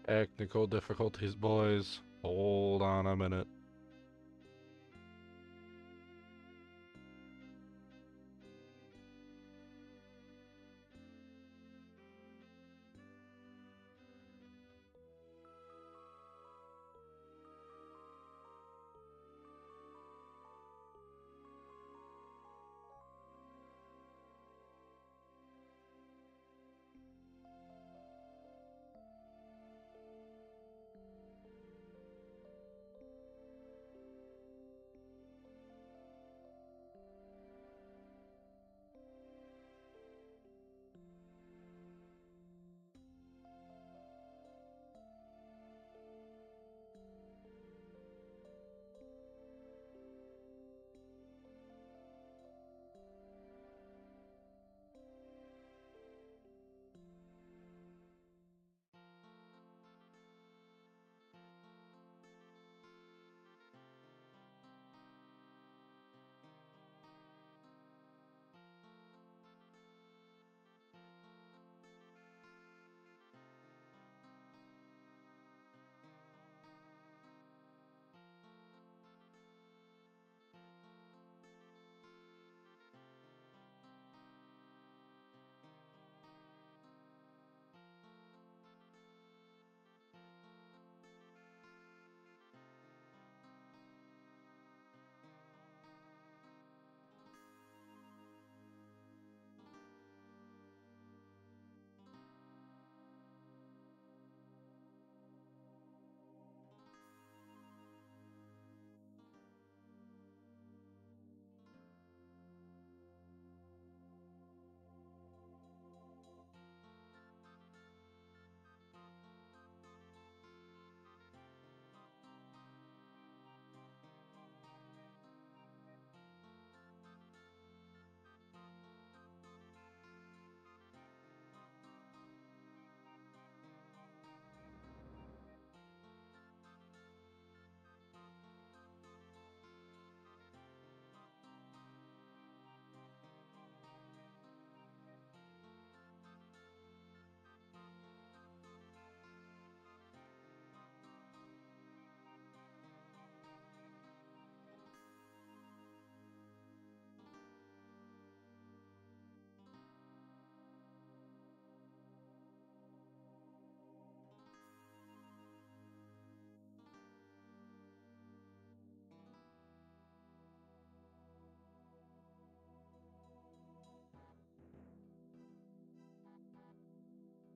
Technical difficulties, boys. Hold on a minute.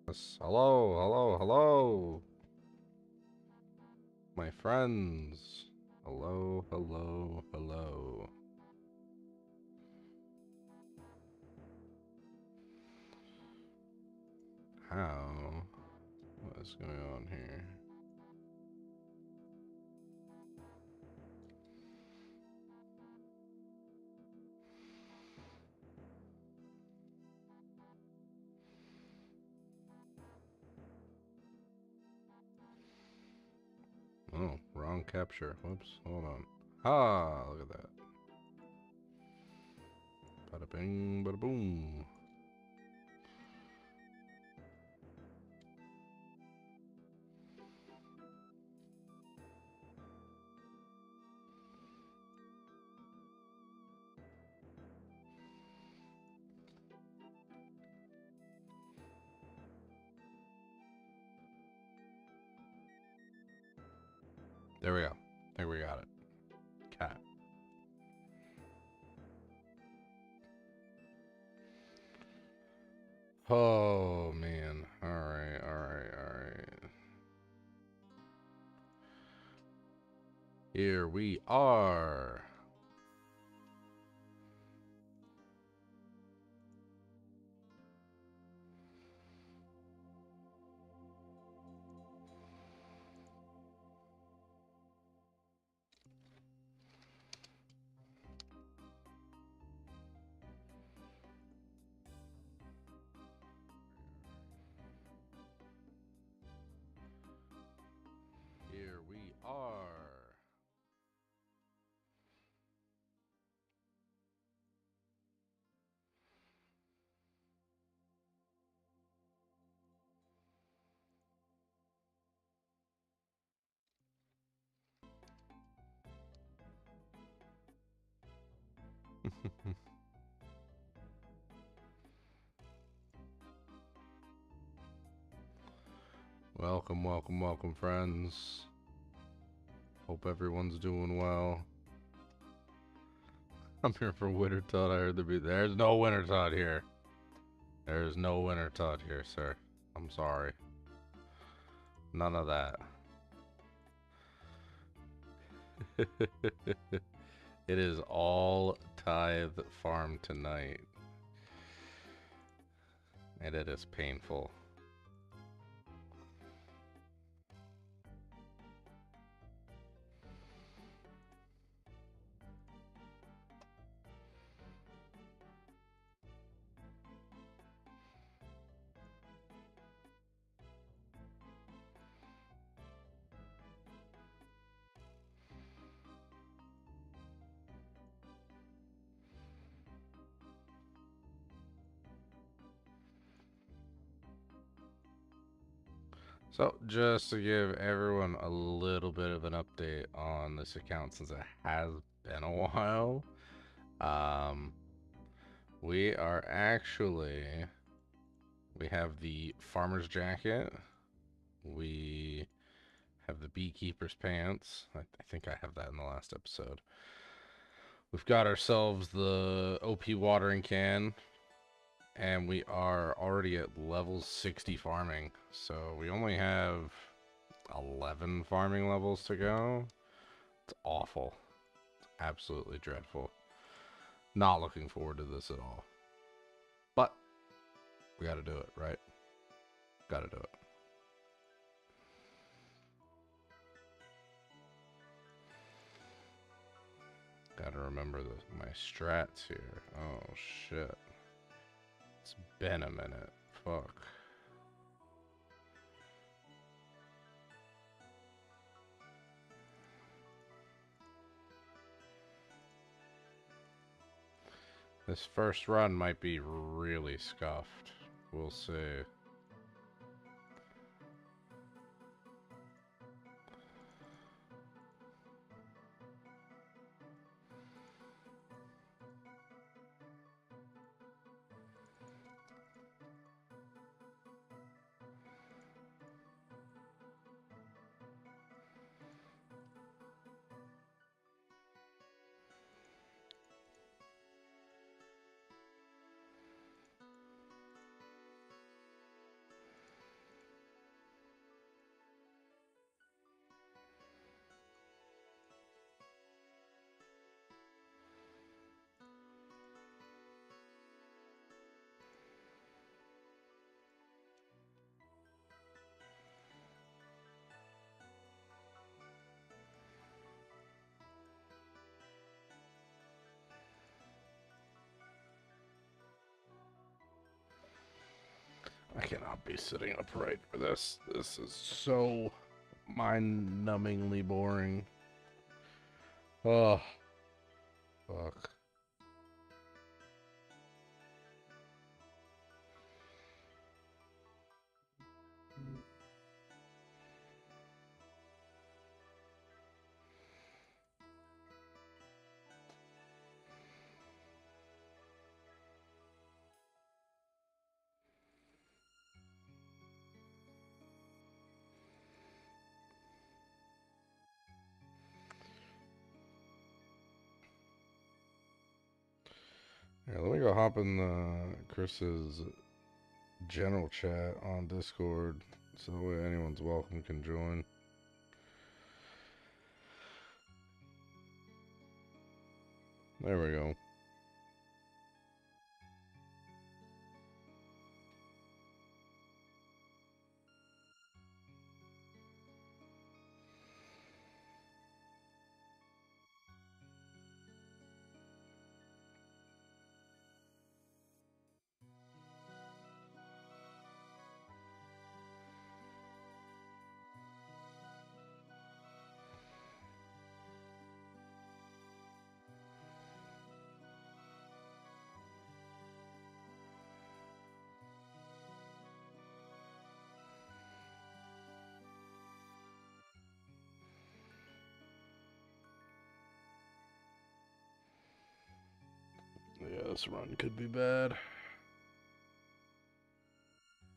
Yes. Hello, hello, hello. My friends. Hello, hello, hello. How? What is going on here? Oh, wrong capture. Whoops, hold on. Ah, look at that. Bada bing, bada boom. There we go. I think we got it. Cat. Oh, man. Alright, alright, alright. Here we are. Here we are. Welcome, welcome, welcome, friends. Hope everyone's doing well. I'm here for Winter Todd. I heard there's no Winter Todd here. There's no Winter Todd here, sir. I'm sorry. None of that. It is all Tithe Farm tonight. And it is painful. So, just to give everyone a little bit of an update on this account, since it has been a while, we have the farmer's jacket, we have the beekeeper's pants. I think I have that in the last episode. We've got ourselves the OP watering can, and we are already at level 60 farming. So we only have 11 farming levels to go. It's awful. It's absolutely dreadful. Not looking forward to this at all. But we gotta do it, right? Gotta do it. Gotta remember my strats here. Oh shit. It's been a minute. Fuck. This first run might be really scuffed. We'll see. I cannot be sitting upright for this. This is so mind-numbingly boring. Oh, fuck. Here, let me go hop in Chris's general chat on Discord, so that way anyone's welcome can join. There we go. Yeah, this run could be bad.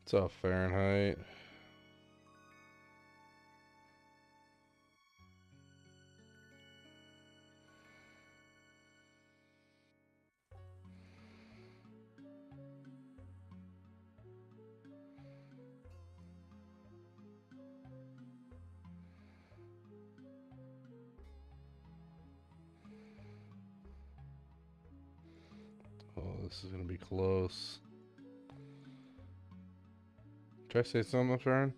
What's up, Fahrenheit? Oh, this is gonna be close. Did I say something, Fern?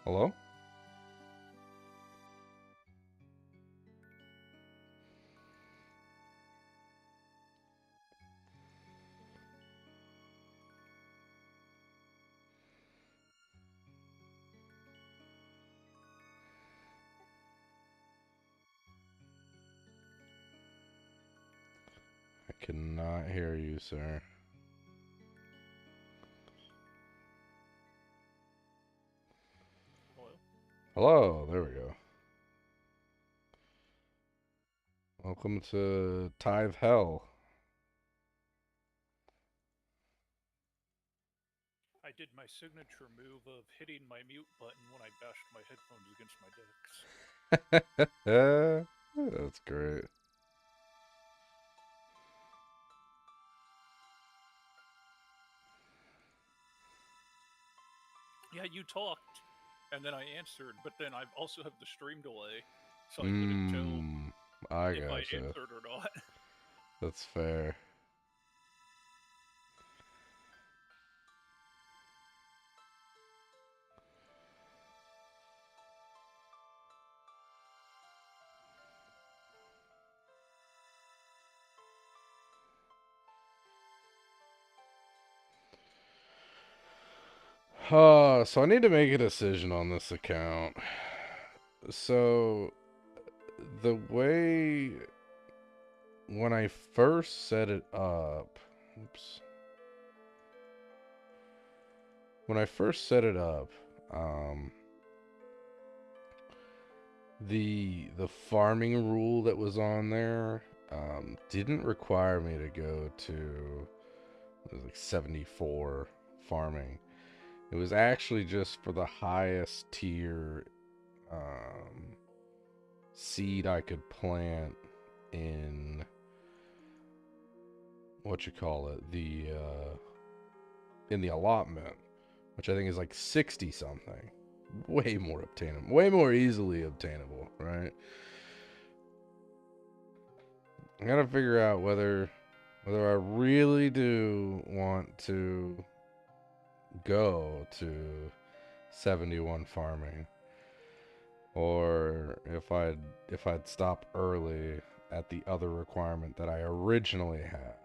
Hello? I cannot hear you, sir. Hello? Hello, there we go. Welcome to Tithe Hell. I did my signature move of hitting my mute button when I bashed my headphones against my decks. That's great. Yeah, you talked, and then I answered, but then I also have the stream delay, so I couldn't tell I if I gotcha. answered or not. That's fair. So I need to make a decision on this account. So the way when I first set it up, oops. When I first set it up, the farming rule that was on there didn't require me to go to it was like 74 farming. It was actually just for the highest tier seed I could plant in what you call it, the in the allotment, which I think is like 60 something. Way more obtainable, way more easily obtainable, right? I gotta figure out whether I really do want to go to 71 farming, or if I'd stop early at the other requirement that I originally had.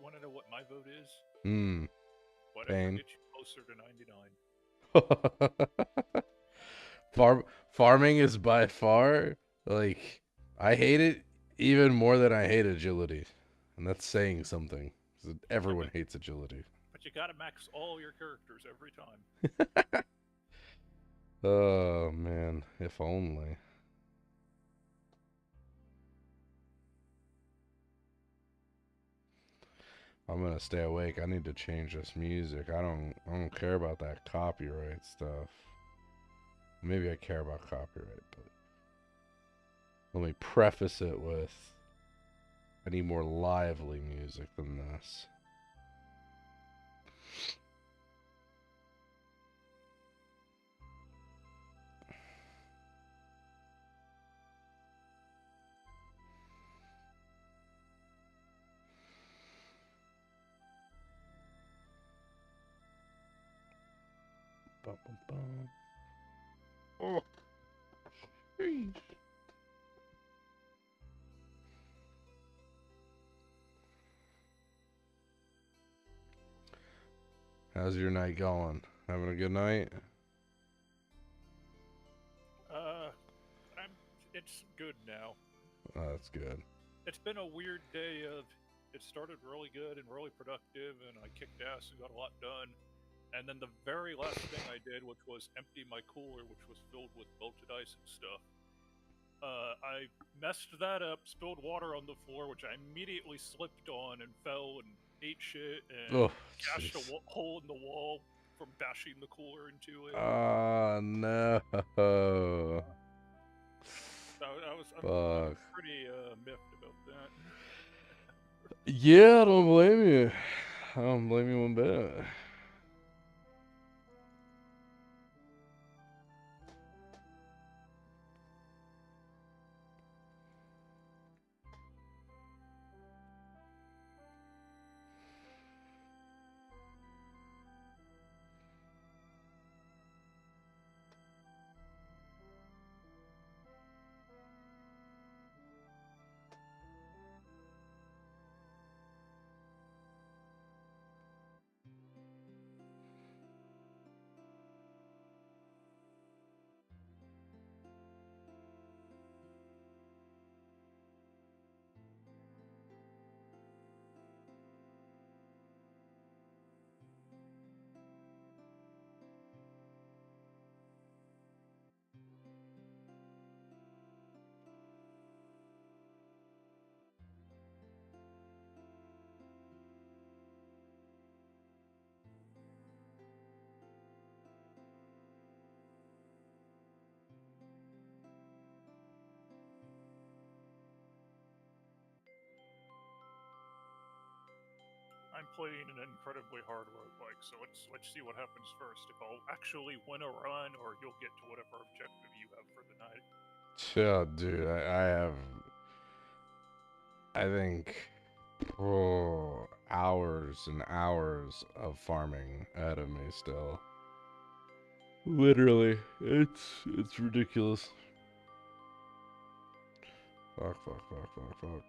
want to know what my vote is? Hmm. Whatever Pain. gets you closer to 99. Farming is by far like I hate it even more than I hate agility, and that's saying something. 'Cause Yeah, everyone hates agility. but you gotta max all your characters every time. Oh man, if only. I'm gonna stay awake. I need to change this music. I don't care about that copyright stuff. Maybe I care about copyright, but let me preface it with I need more lively music than this. Bum, bum, bum. Oh, jeez. How's your night going? Having a good night? Uh, I'm. It's good now. Oh, that's good. It's been a weird day of. It started really good and really productive, and I kicked ass and got a lot done. And then the very last thing I did, which was empty my cooler, which was filled with melted ice and stuff. I messed that up, spilled water on the floor, which I immediately slipped on and fell and ate shit and Oh, gashed a jeez. hole in the wall from bashing the cooler into it. Oh, no. I'm Fuck. pretty miffed about that. Yeah, I don't blame you. I don't blame you one bit. I'm playing an incredibly hard roguelike, so let's see what happens first. If I'll actually win a run, or you'll get to whatever objective you have for the night. Yeah, dude, I have, I think, hours and hours of farming ahead of me still. Literally, it's ridiculous. Fuck, fuck, fuck, fuck, fuck.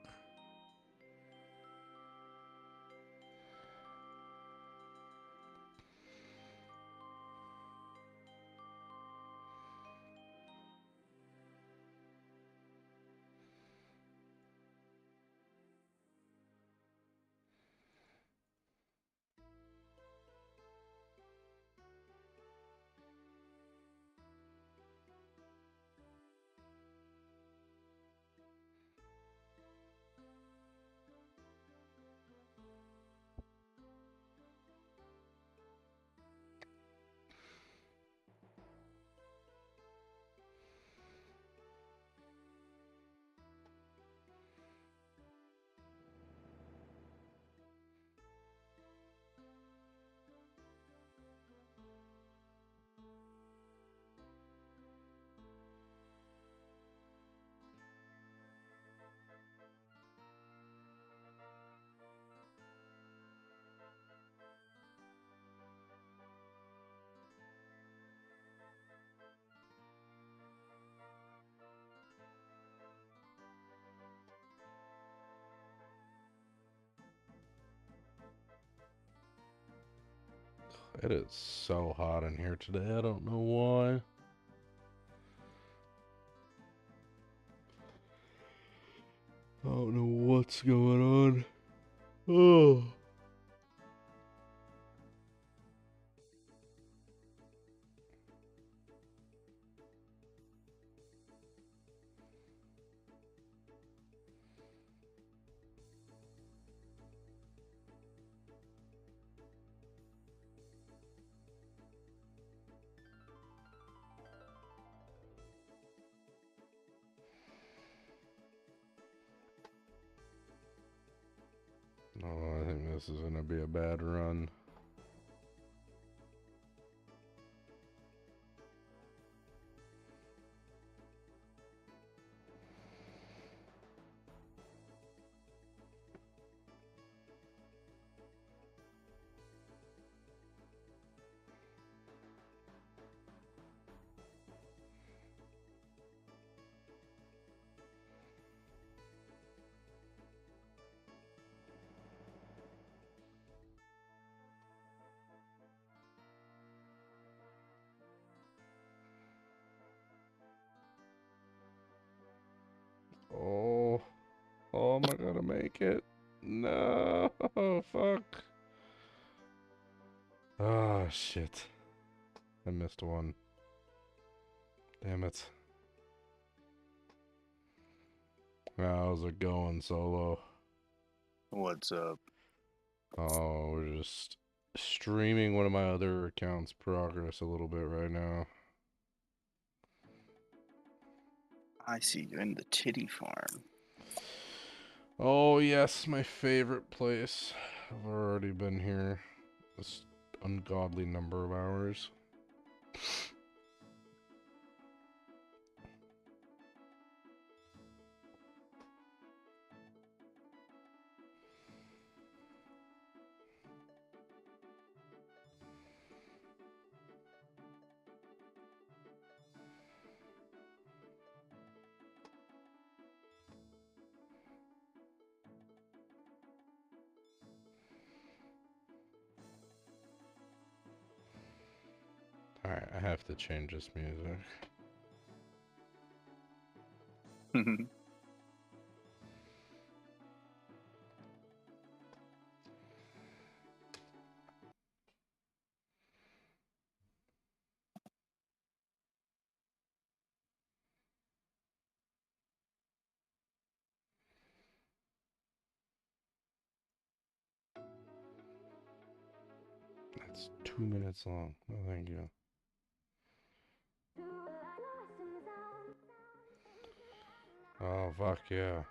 It is so hot in here today. I don't know why. I don't know what's going on. Oh. Oh, I think this is going to be a bad run. Oh, oh, am I gonna make it? No, fuck. Oh, shit. I missed one. Damn it. How's it going, Solo? What's up? Oh, we're just streaming one of my other accounts' progress a little bit right now. I see you in the Tithe Farm. Oh, yes, my favorite place. I've already been here this ungodly number of hours. Alright, I have to change this music. That's 2 minutes long. Oh, thank you. Oh, fuck yeah.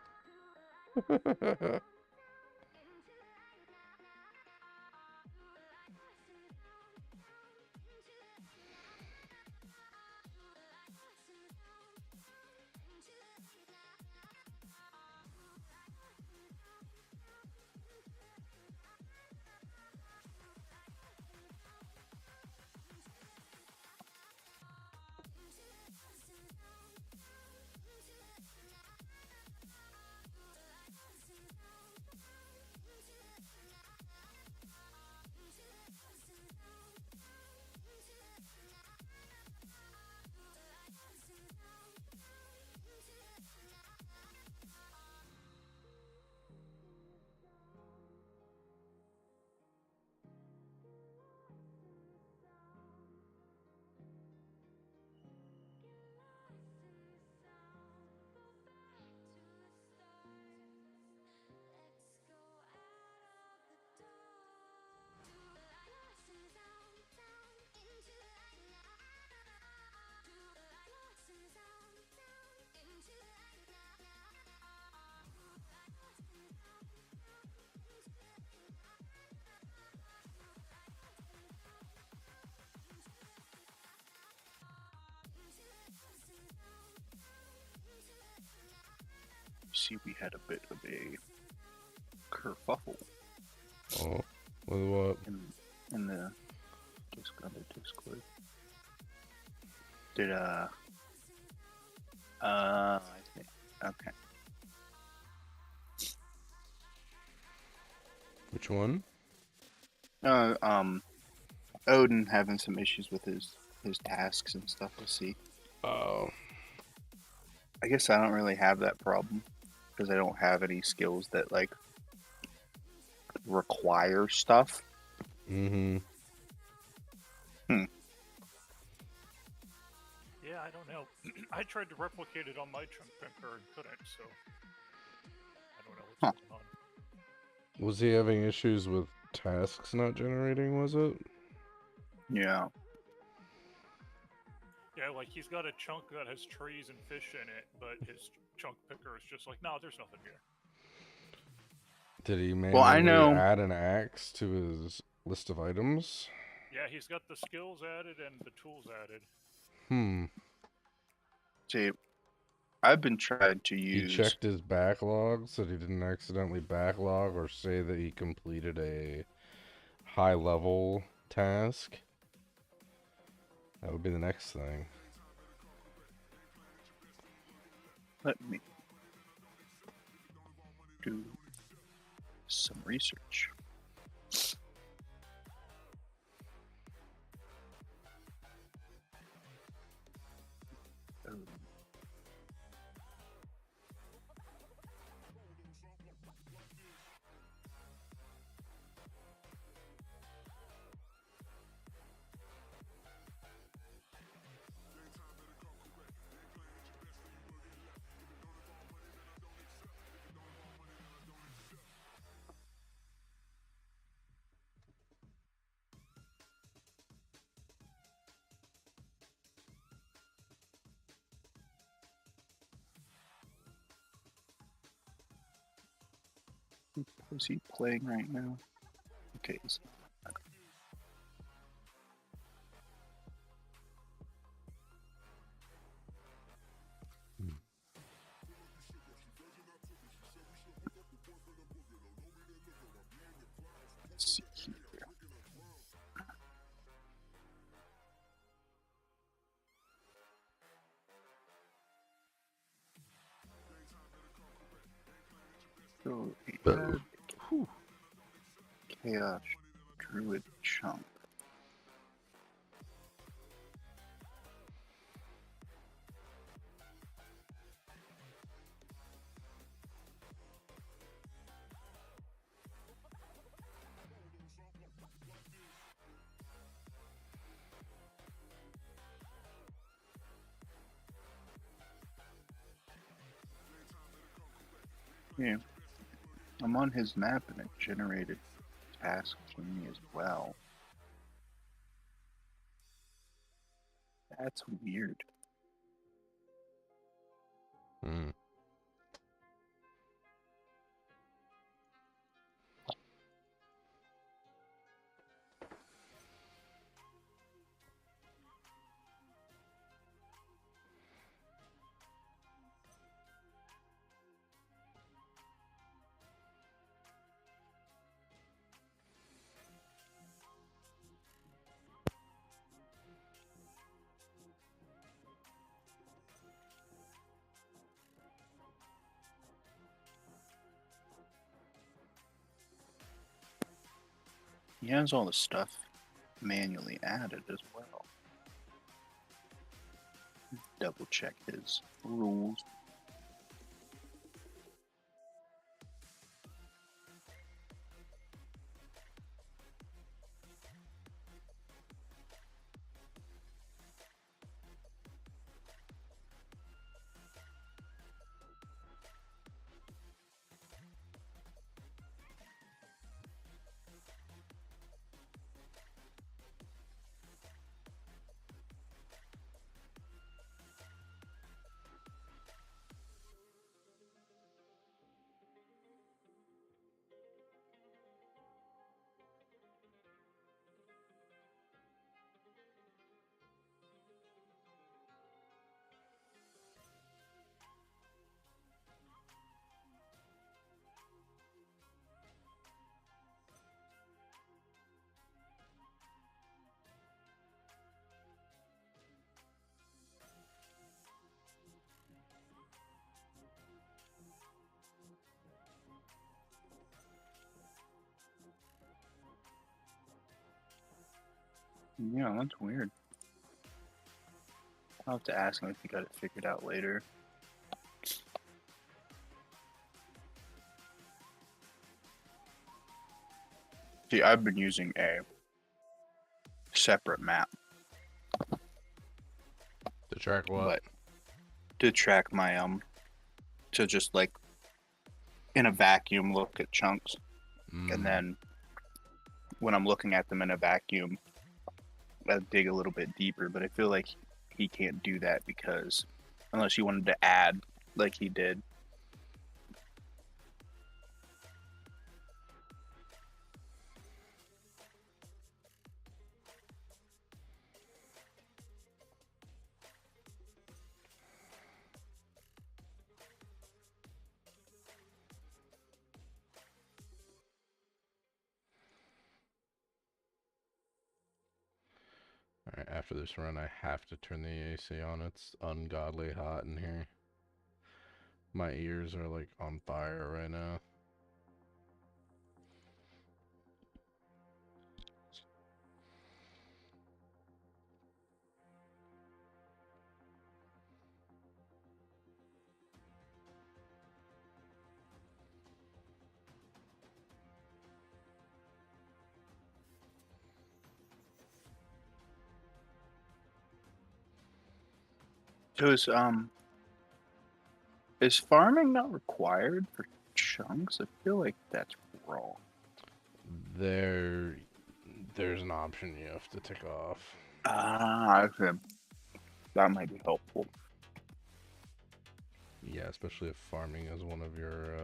See, we had a bit of a kerfuffle Oh, with what? in the Discord. Did I think okay. Which one? Odin having some issues with his tasks and stuff. I see. Oh. I guess I don't really have that problem because I don't have any skills that like require stuff. Mm-hmm. Yeah, I don't know. I tried to replicate it on my chunk picker and couldn't, so I don't know what's Huh. going on. Was he having issues with tasks not generating, was it? Yeah. Yeah, like he's got a chunk that has trees and fish in it, but his chunk picker is just like, no, there's nothing here. Did he Well, I manually know. add an axe to his list of items? Yeah, he's got the skills added and the tools added. Hmm. See, I've been trying to He use. checked his backlog so that he didn't accidentally backlog or say that he completed a high level task. That would be the next thing. Let me do some research. Oh. Is he playing right now? Okay. Let's see here. So he had Chaos Druid chunk. Yeah. I'm on his map and it generated tasks for me as well. That's weird. Hmm. He has all the stuff manually added as well. Double check his rules. Yeah, that's weird. I'll have to ask him if he got it figured out later. See, I've been using a separate map, To track what? but to track my to just like in a vacuum look at chunks, and then when I'm looking at them in a vacuum, I dig a little bit deeper. But I feel like he can't do that because unless he wanted to add like he did. Alright, after this run, I have to turn the AC on. It's ungodly hot in here. My ears are like on fire right now. So is farming not required for chunks? I feel like that's wrong. There's an option you have to tick off. Okay. That might be helpful. Yeah, especially if farming is one of your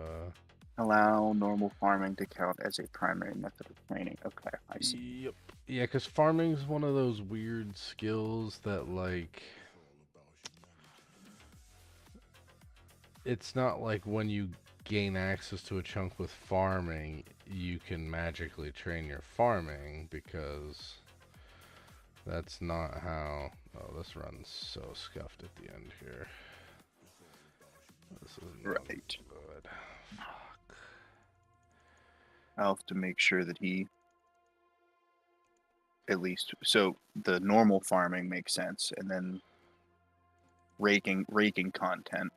Allow normal farming to count as a primary method of training. Okay, I see. Yep. Yeah, because farming is one of those weird skills that, like, it's not like when you gain access to a chunk with farming, you can magically train your farming, because that's not how... Oh, this run's so scuffed at the end here. This is not Right. good. Fuck. I'll have to make sure that he at least so the normal farming makes sense, and then raking content.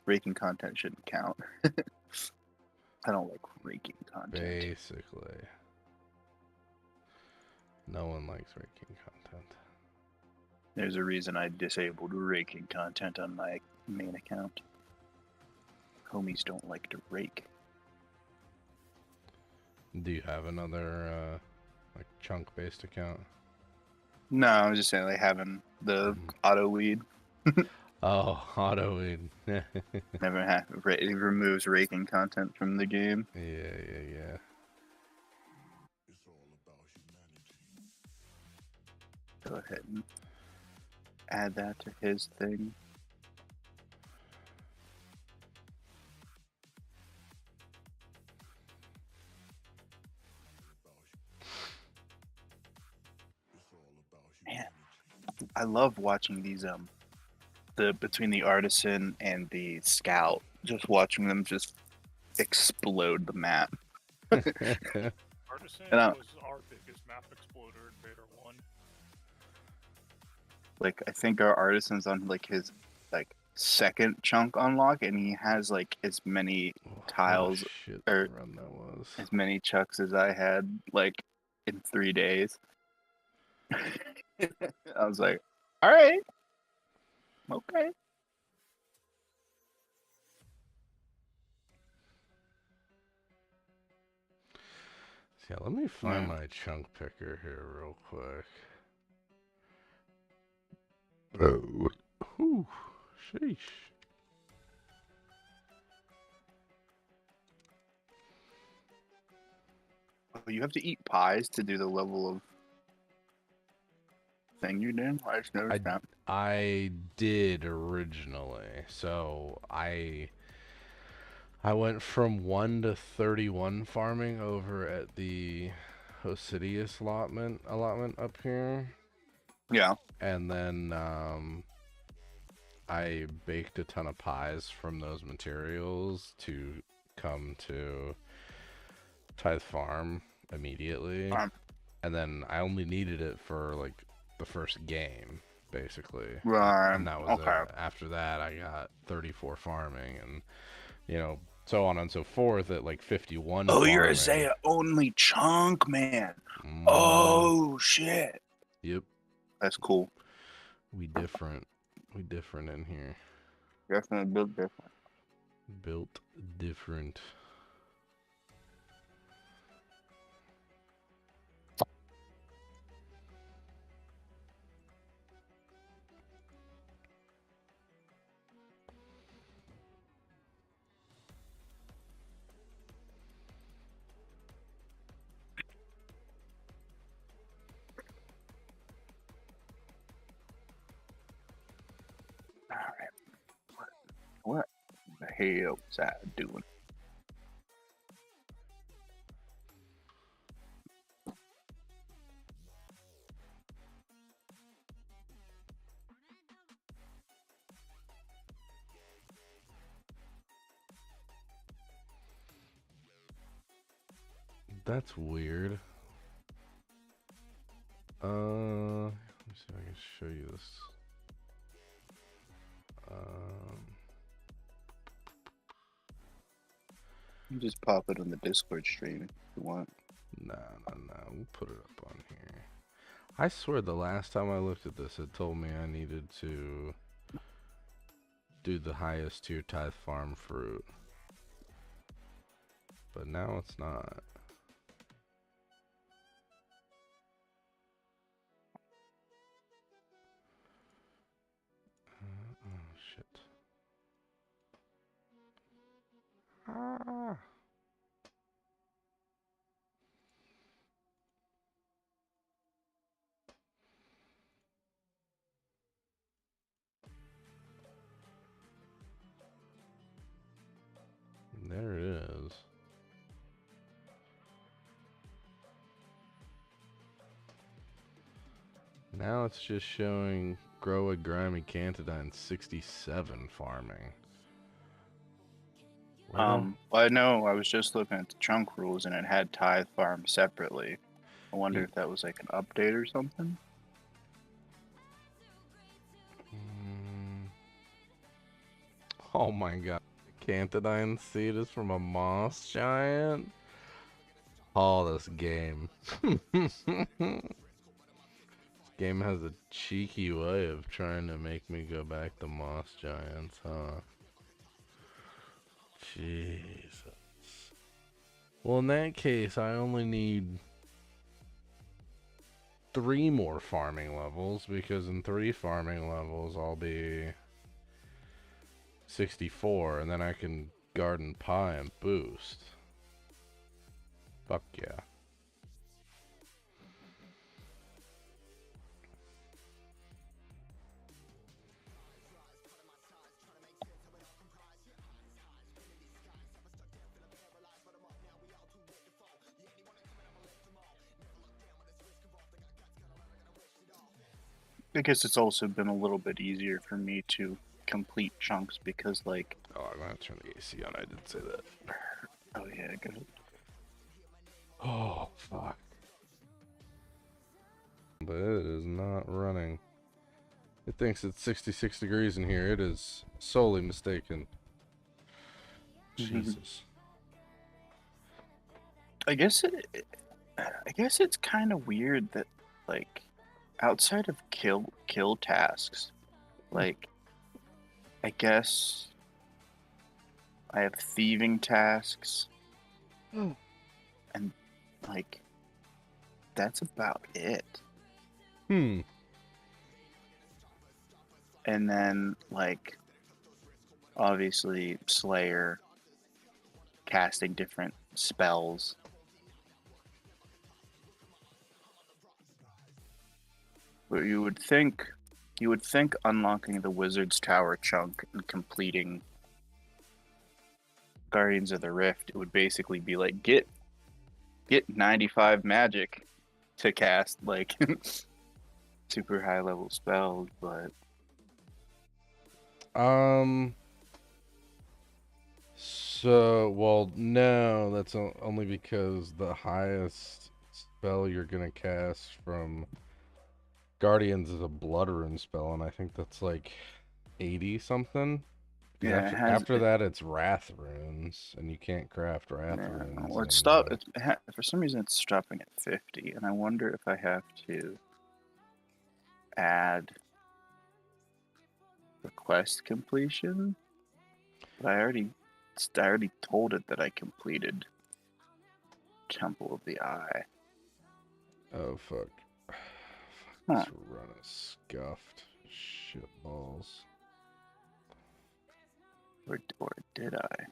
Raking content shouldn't count. I don't like raking content. Basically. No one likes raking content. There's a reason I disabled raking content on my main account. Homies don't like to rake. Do you have another, like, chunk-based account? No, I was just saying, like, having the auto weed. Oh, auto weed. Never have. It removes raking content from the game. Yeah. Go ahead and add that to his thing. Man, I love watching these between the artisan and the scout, just watching them just explode the map. Artisan was our biggest map exploder in Beta 1. Like, I think our artisan's on like his like second chunk unlock, and he has like as many tiles or run that was. as many chucks as I had like in 3 days. I was like, all right, okay. Yeah, let me find my chunk picker here real quick. Oh, whew, sheesh. Oh, you have to eat pies to do the level of thing you did? I just noticed that. I did originally. So I went from 1 to 31 farming over at the Hosidius allotment up here. Yeah. And then I baked a ton of pies from those materials to come to Tithe Farm immediately. and then I only needed it for like the first game, basically. Right. And that was Okay. it. After that, I got 34 farming, and so on and so forth at like 51 Oh, farming. you're a Zeah only chunk man. Mm, Oh shit. yep. That's cool. We different in here. Definitely built different. Built different. All right. What the hell was I doing? That's weird. Let me see if I can show you this. You just pop it on the Discord stream if you want. Nah. We'll put it up on here. I swear the last time I looked at this, it told me I needed to do the highest tier Tithe Farm fruit. But now it's not. Oh, shit. Ah. There it is. Now it's just showing grow a grimy Cantadine 67 farming. Well, I know I was just looking at the chunk rules and it had Tithe Farm separately. I wonder if that was like an update or something. Oh my god. The Cantadine seed is from a moss giant? Oh, this game. This game has a cheeky way of trying to make me go back to moss giants, huh? Jesus. Well, in that case, I only need 3 more farming levels, because in 3 farming levels I'll be 64, and then I can garden pie and boost. Fuck yeah. I guess it's also been a little bit easier for me to complete chunks because, like, Oh, I'm gonna turn the AC on. I did say that. oh yeah, good. Oh, fuck. But it is not running. It thinks it's 66 degrees in here. It is solely mistaken. Jesus. I guess it's kind of weird that, like, outside of kill tasks, like, I guess I have thieving tasks, and like that's about it. Hmm. And then, like, obviously Slayer, casting different spells. But you would think unlocking the Wizard's Tower chunk and completing Guardians of the Rift, it would basically be like get 95 magic to cast like super high level spells, but So, well, no, that's only because the highest spell you're gonna cast from Guardians is a Blood Rune spell, and I think that's like 80 something. Because Yeah, it has. after that, it's Wrath Runes, and you can't craft Wrath Yeah, Runes well, anymore. For some reason, it's stopping at 50, and I wonder if I have to add the quest completion. But I already told it that I completed Temple of the Eye. Oh, fuck. Huh. This run is scuffed. Shitballs. Or did I?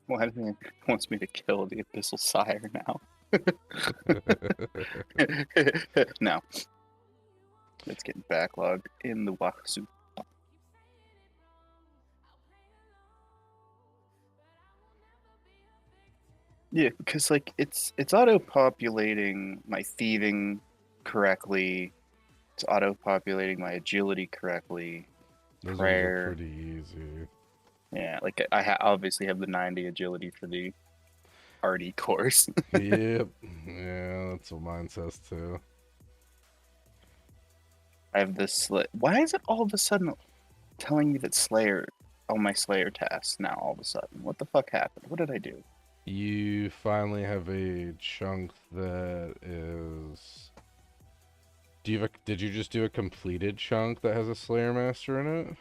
Why do it wants me to kill the Abyssal Sire now? No. It's getting backlogged in the Wahoo. Yeah, because like it's auto-populating my thieving correctly. It's auto-populating my agility correctly. Those ones are Prayer. pretty easy. Yeah, like I obviously have the 90 agility for the RD course. Yep. Yeah, that's what mine says too. I have this. Why is it all of a sudden telling me that Slayer, all my Slayer tasks now all of a sudden? What the fuck happened? What did I do? You finally have a chunk that is. Did you just do a completed chunk that has a Slayer Master in it?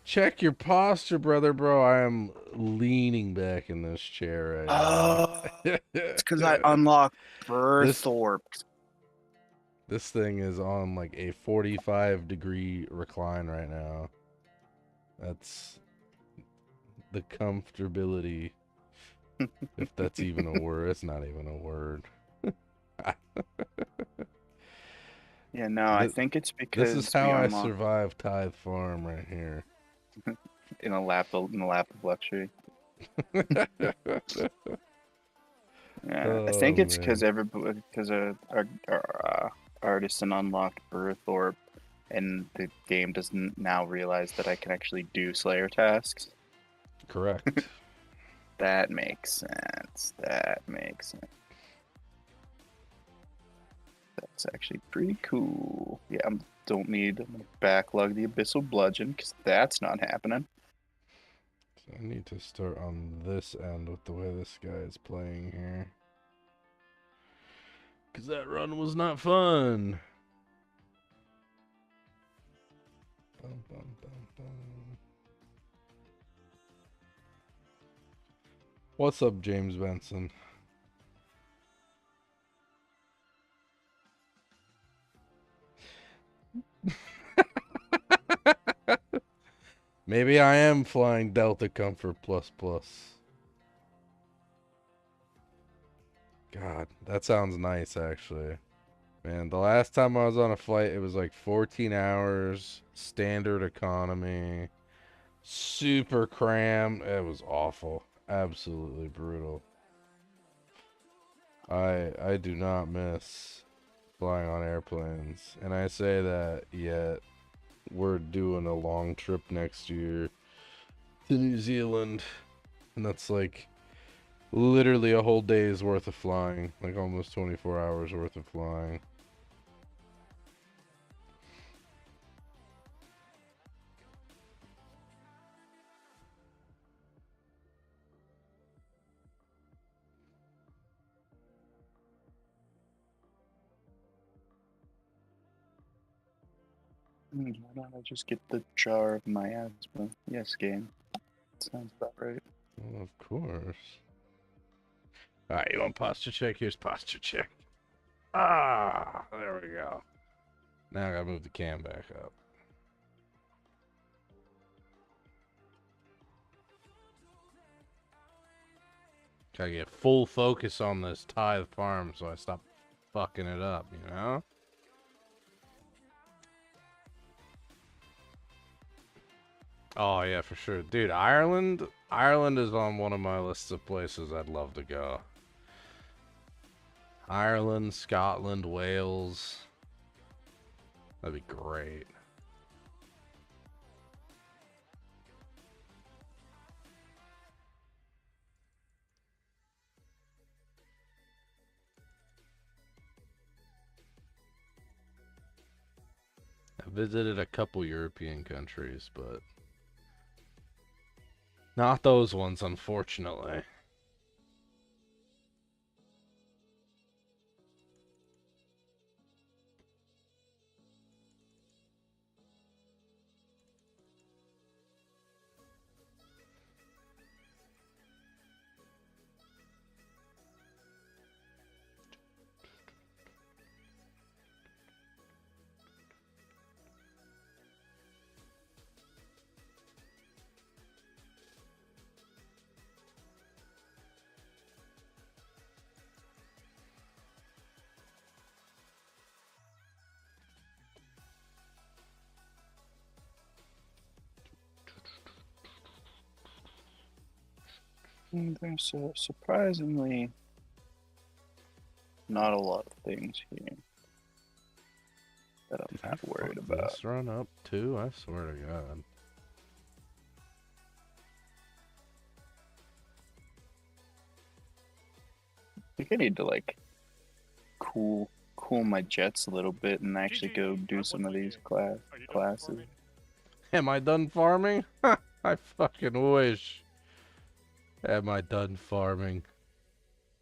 Check your posture, brother, bro. I am leaning back in this chair right now. It's because I unlocked This Berthorpe. this thing is on like a 45-degree recline right now. That's the comfortability. If that's even a word, it's not even a word. Yeah, no, I think it's This is because we how I unlocked survive Tithe Farm right here. in a lap of luxury. Yeah, I Oh think it's because man. our artisan unlocked Berthorpe, and the game doesn't now realize that I can actually do Slayer tasks. Correct. That makes sense. That makes sense. That's actually pretty cool. Yeah, don't need to backlog the Abyssal Bludgeon because that's not happening. So I need to start on this end with the way this guy is playing here. Because that run was not fun. Bum, bum, bum, bum. What's up, James Benson? Maybe I am flying Delta Comfort Plus Plus. God, that sounds nice, actually. Man, the last time I was on a flight, it was like 14 hours, standard economy, super crammed. It was awful. Absolutely brutal. I do not miss flying on airplanes. And I say that yet we're doing a long trip next year to New Zealand, and that's like literally a whole day's worth of flying, like almost 24 hours worth of flying. Why don't I just get the jar of miasma? Yes, game. Sounds about right. Well, of course. Alright, you want posture check? Here's posture check. Ah, there we go. Now I gotta move the cam back up. Gotta get full focus on this Tithe Farm so I stop fucking it up, you know? Oh yeah, for sure. Dude, Ireland is on one of my lists of places I'd love to go. Ireland, Scotland, Wales. That'd be great. I visited a couple European countries, but not those ones, unfortunately. There's surprisingly not a lot of things here that I'm Did I worried fuck about. this run up too? I swear to God. I think I need to like cool my jets a little bit and actually go do some of these Are you done classes. farming? Am I done farming? I fucking wish. Am I done farming?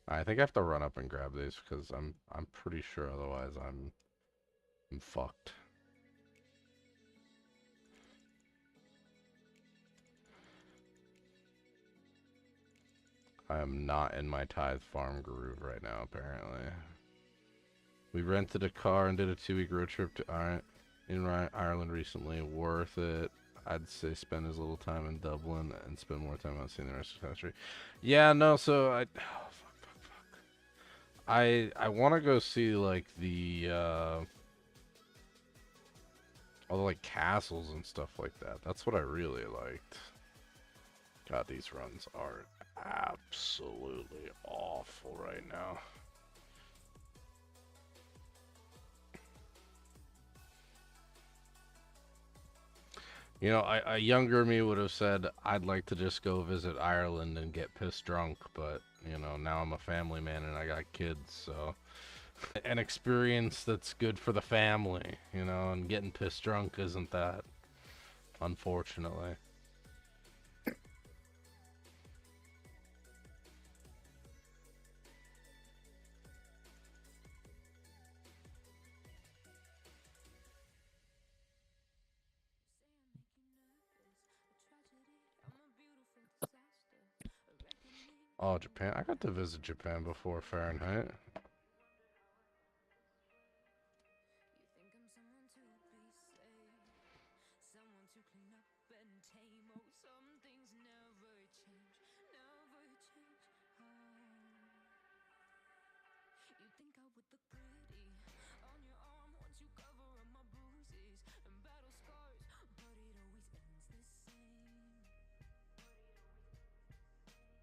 I think I have to run up and grab these because I'm pretty sure otherwise I'm fucked. I am not in my Tithe Farm groove right now, apparently. We rented a car and did a 2-week road trip to Ireland recently. Worth it. I'd say spend as little time in Dublin and spend more time out seeing the rest of the country. Yeah, no, so I want to go see like the all the like castles and stuff like that. That's what I really liked. God, these runs are absolutely awful right now. You know, a younger me would have said I'd like to just go visit Ireland and get pissed drunk, but you know, now I'm a family man and I got kids, so an experience that's good for the family, you know, and getting pissed drunk isn't that, unfortunately. Oh, Japan. I got to visit Japan before Fahrenheit.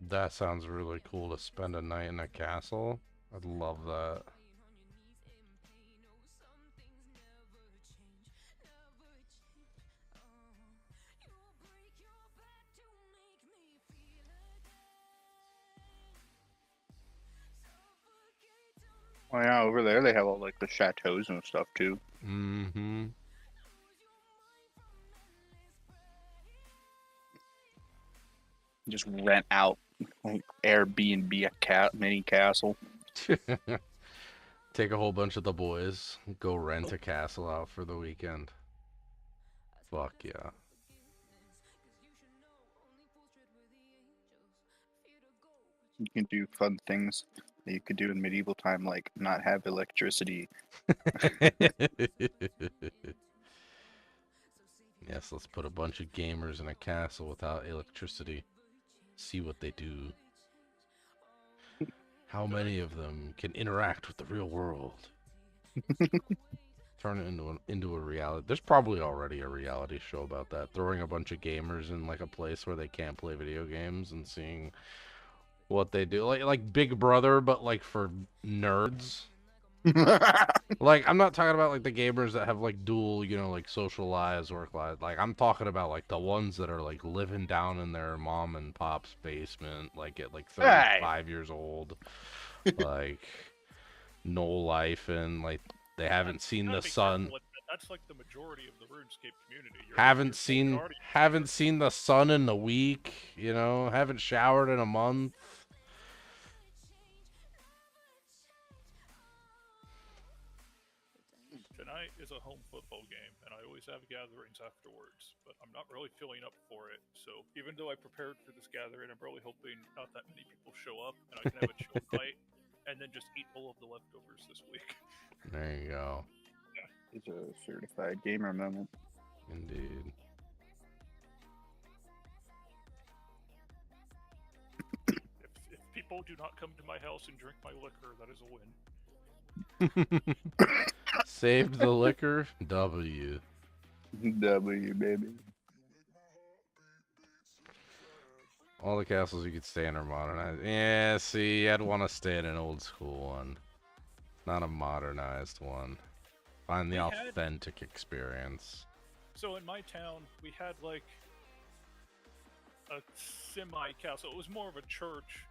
That sounds really cool to spend a night in a castle. I'd love that. Well, yeah, over there they have all like the chateaus and stuff too. Mm-hmm. Just rent out like Airbnb a mini castle. Take a whole bunch of the boys, go rent a castle out for the weekend. Fuck yeah. You can do fun things that you could do in medieval time, like not have electricity. Yes, let's put a bunch of gamers in a castle without electricity. See what they do. How many of them can interact with the real world? Turn it into a reality. There's probably already a reality show about that. Throwing a bunch of gamers in like a place where they can't play video games and seeing what they do. Like Big Brother, but like for nerds. Like, I'm not talking about like the gamers that have like dual, like social lives, work lives. Like, I'm talking about like the ones that are like living down in their mom and pop's basement, like at like Hey, 35 years old, like no life, and like they haven't You seen gotta the be sun, careful with that. That's like the majority of the RuneScape community. haven't You're saying seen majority. haven't seen the sun in a week, haven't showered in a month. Tonight is a home football game, and I always have gatherings afterwards, but I'm not really feeling up for it. So even though I prepared for this gathering, I'm really hoping not that many people show up, and I can have a chill night, and then just eat all of the leftovers this week. There you go. it's a certified gamer moment. Indeed. If people do not come to my house and drink my liquor, that is a win. Saved the liquor. W. W baby. All the castles you could stay in are modernized. Yeah, see, I'd want to stay in an old school one, not a modernized one. Find the authentic experience. So in my town, we had like a semi-castle. It was more of a church,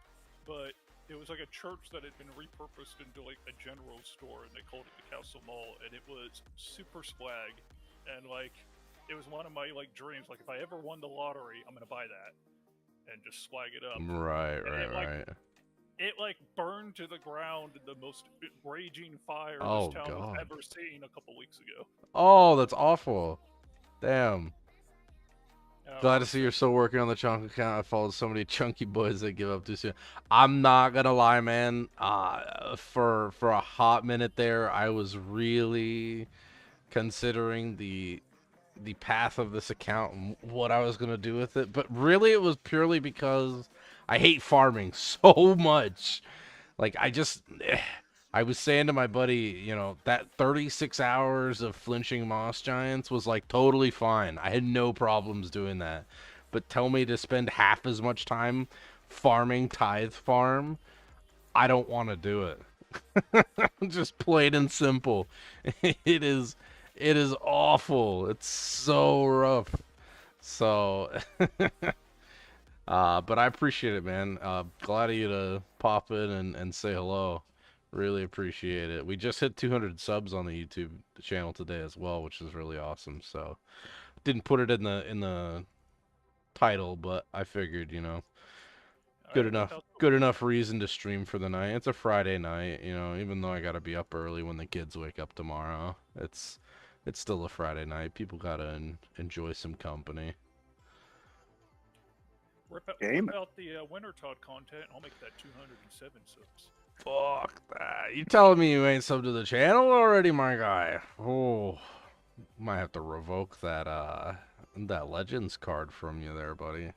but it was like a church that had been repurposed into like a general store, and they called it the Castle Mall, and it was super swag, and like it was one of my like dreams. Like if I ever won the lottery, I'm gonna buy that and just swag it up. Right. It like burned to the ground in the most raging fire Oh, this town God. has ever seen a couple weeks ago. Oh, that's awful. Damn. Glad to see you're still working on the chunk account. I followed so many chunky boys that give up too soon. I'm not gonna lie, man. For a hot minute there, I was really considering the path of this account and what I was gonna do with it. But really, it was purely because I hate farming so much. Like I was saying to my buddy, that 36 hours of flinching moss giants was like totally fine. I had no problems doing that. But tell me to spend half as much time farming Tithe Farm, I don't want to do it. Just plain and simple. It is awful. It's so rough. So but I appreciate it, man. Glad of you to pop in and say hello. Really appreciate it. We just hit 200 subs on the YouTube channel today as well, which is really awesome. So, didn't put it in the title, but I figured, good enough reason to stream for the night. It's a Friday night, even though I gotta be up early when the kids wake up tomorrow. It's still a Friday night. People gotta enjoy some company. Rip out the Winter Todd content, I'll make that 207 subs. Fuck that. You telling me you ain't subbed to the channel already, my guy? Oh, might have to revoke that Legends card from you there, buddy.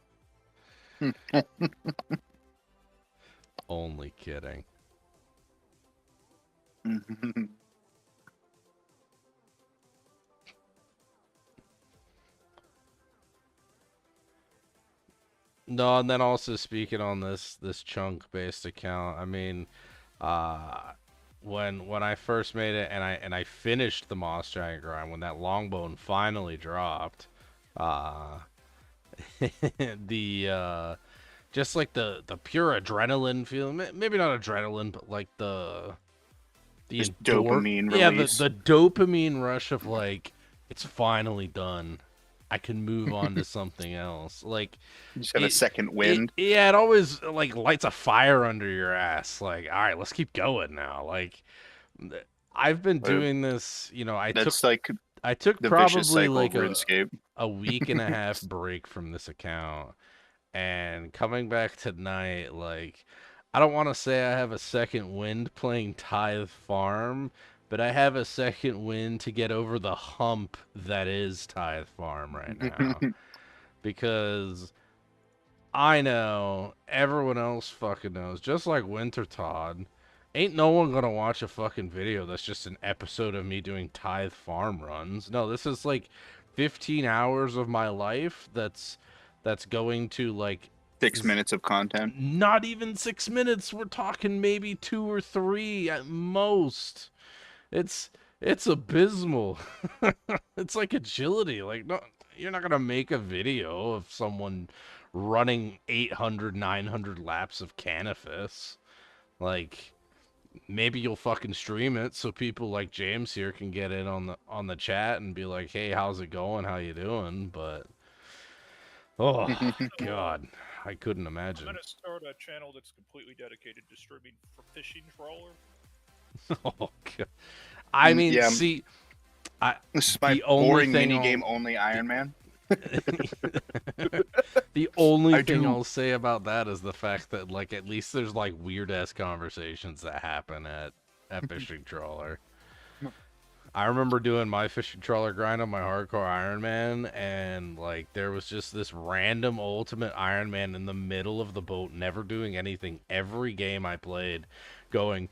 Only kidding. No, and then also speaking on this chunk based account, I mean, when I first made it and I finished the Moss Giant grind, when that Longbone finally dropped, the just like the pure adrenaline feeling, maybe not adrenaline, but like the Just dopamine yeah, release. the dopamine rush of like, it's finally done. I can move on to something else. Like You just have a second wind. yeah, it always like lights a fire under your ass. Like, all right, let's keep going now. Like, I've been doing this. You know, That's like I took the vicious probably cycle of like RuneScape. a week and a half break from this account, and coming back tonight, like, I don't want to say I have a second wind playing Tithe Farm, but I have a second wind to get over the hump that is Tithe Farm right now. Because I know everyone else fucking knows, just like Winter Todd, ain't no one gonna watch a fucking video that's just an episode of me doing Tithe Farm runs. No, this is like 15 hours of my life that's going to like 6 minutes of content. not even 6 minutes. We're talking maybe 2 or 3 at most. It's it's abysmal. It's like agility. Like, no, you're not gonna make a video of someone running 800, 900 laps of Canifis. Like, maybe you'll fucking stream it so people like James here can get in on the chat and be like, "Hey, how's it going? How you doing?" But oh god, I couldn't I'm imagine. gonna start a channel that's completely dedicated to streaming for fishing trawler. Oh god. I mean, Yeah. see, This is my the only boring thing minigame only Iron Man. the only I thing do. I'll say about that is the fact that, like, at least there's like weird ass conversations that happen at fishing trawler. I remember doing my fishing trawler grind on my hardcore Iron Man, and like there was just this random ultimate Iron Man in the middle of the boat, never doing anything. Every game I played, going,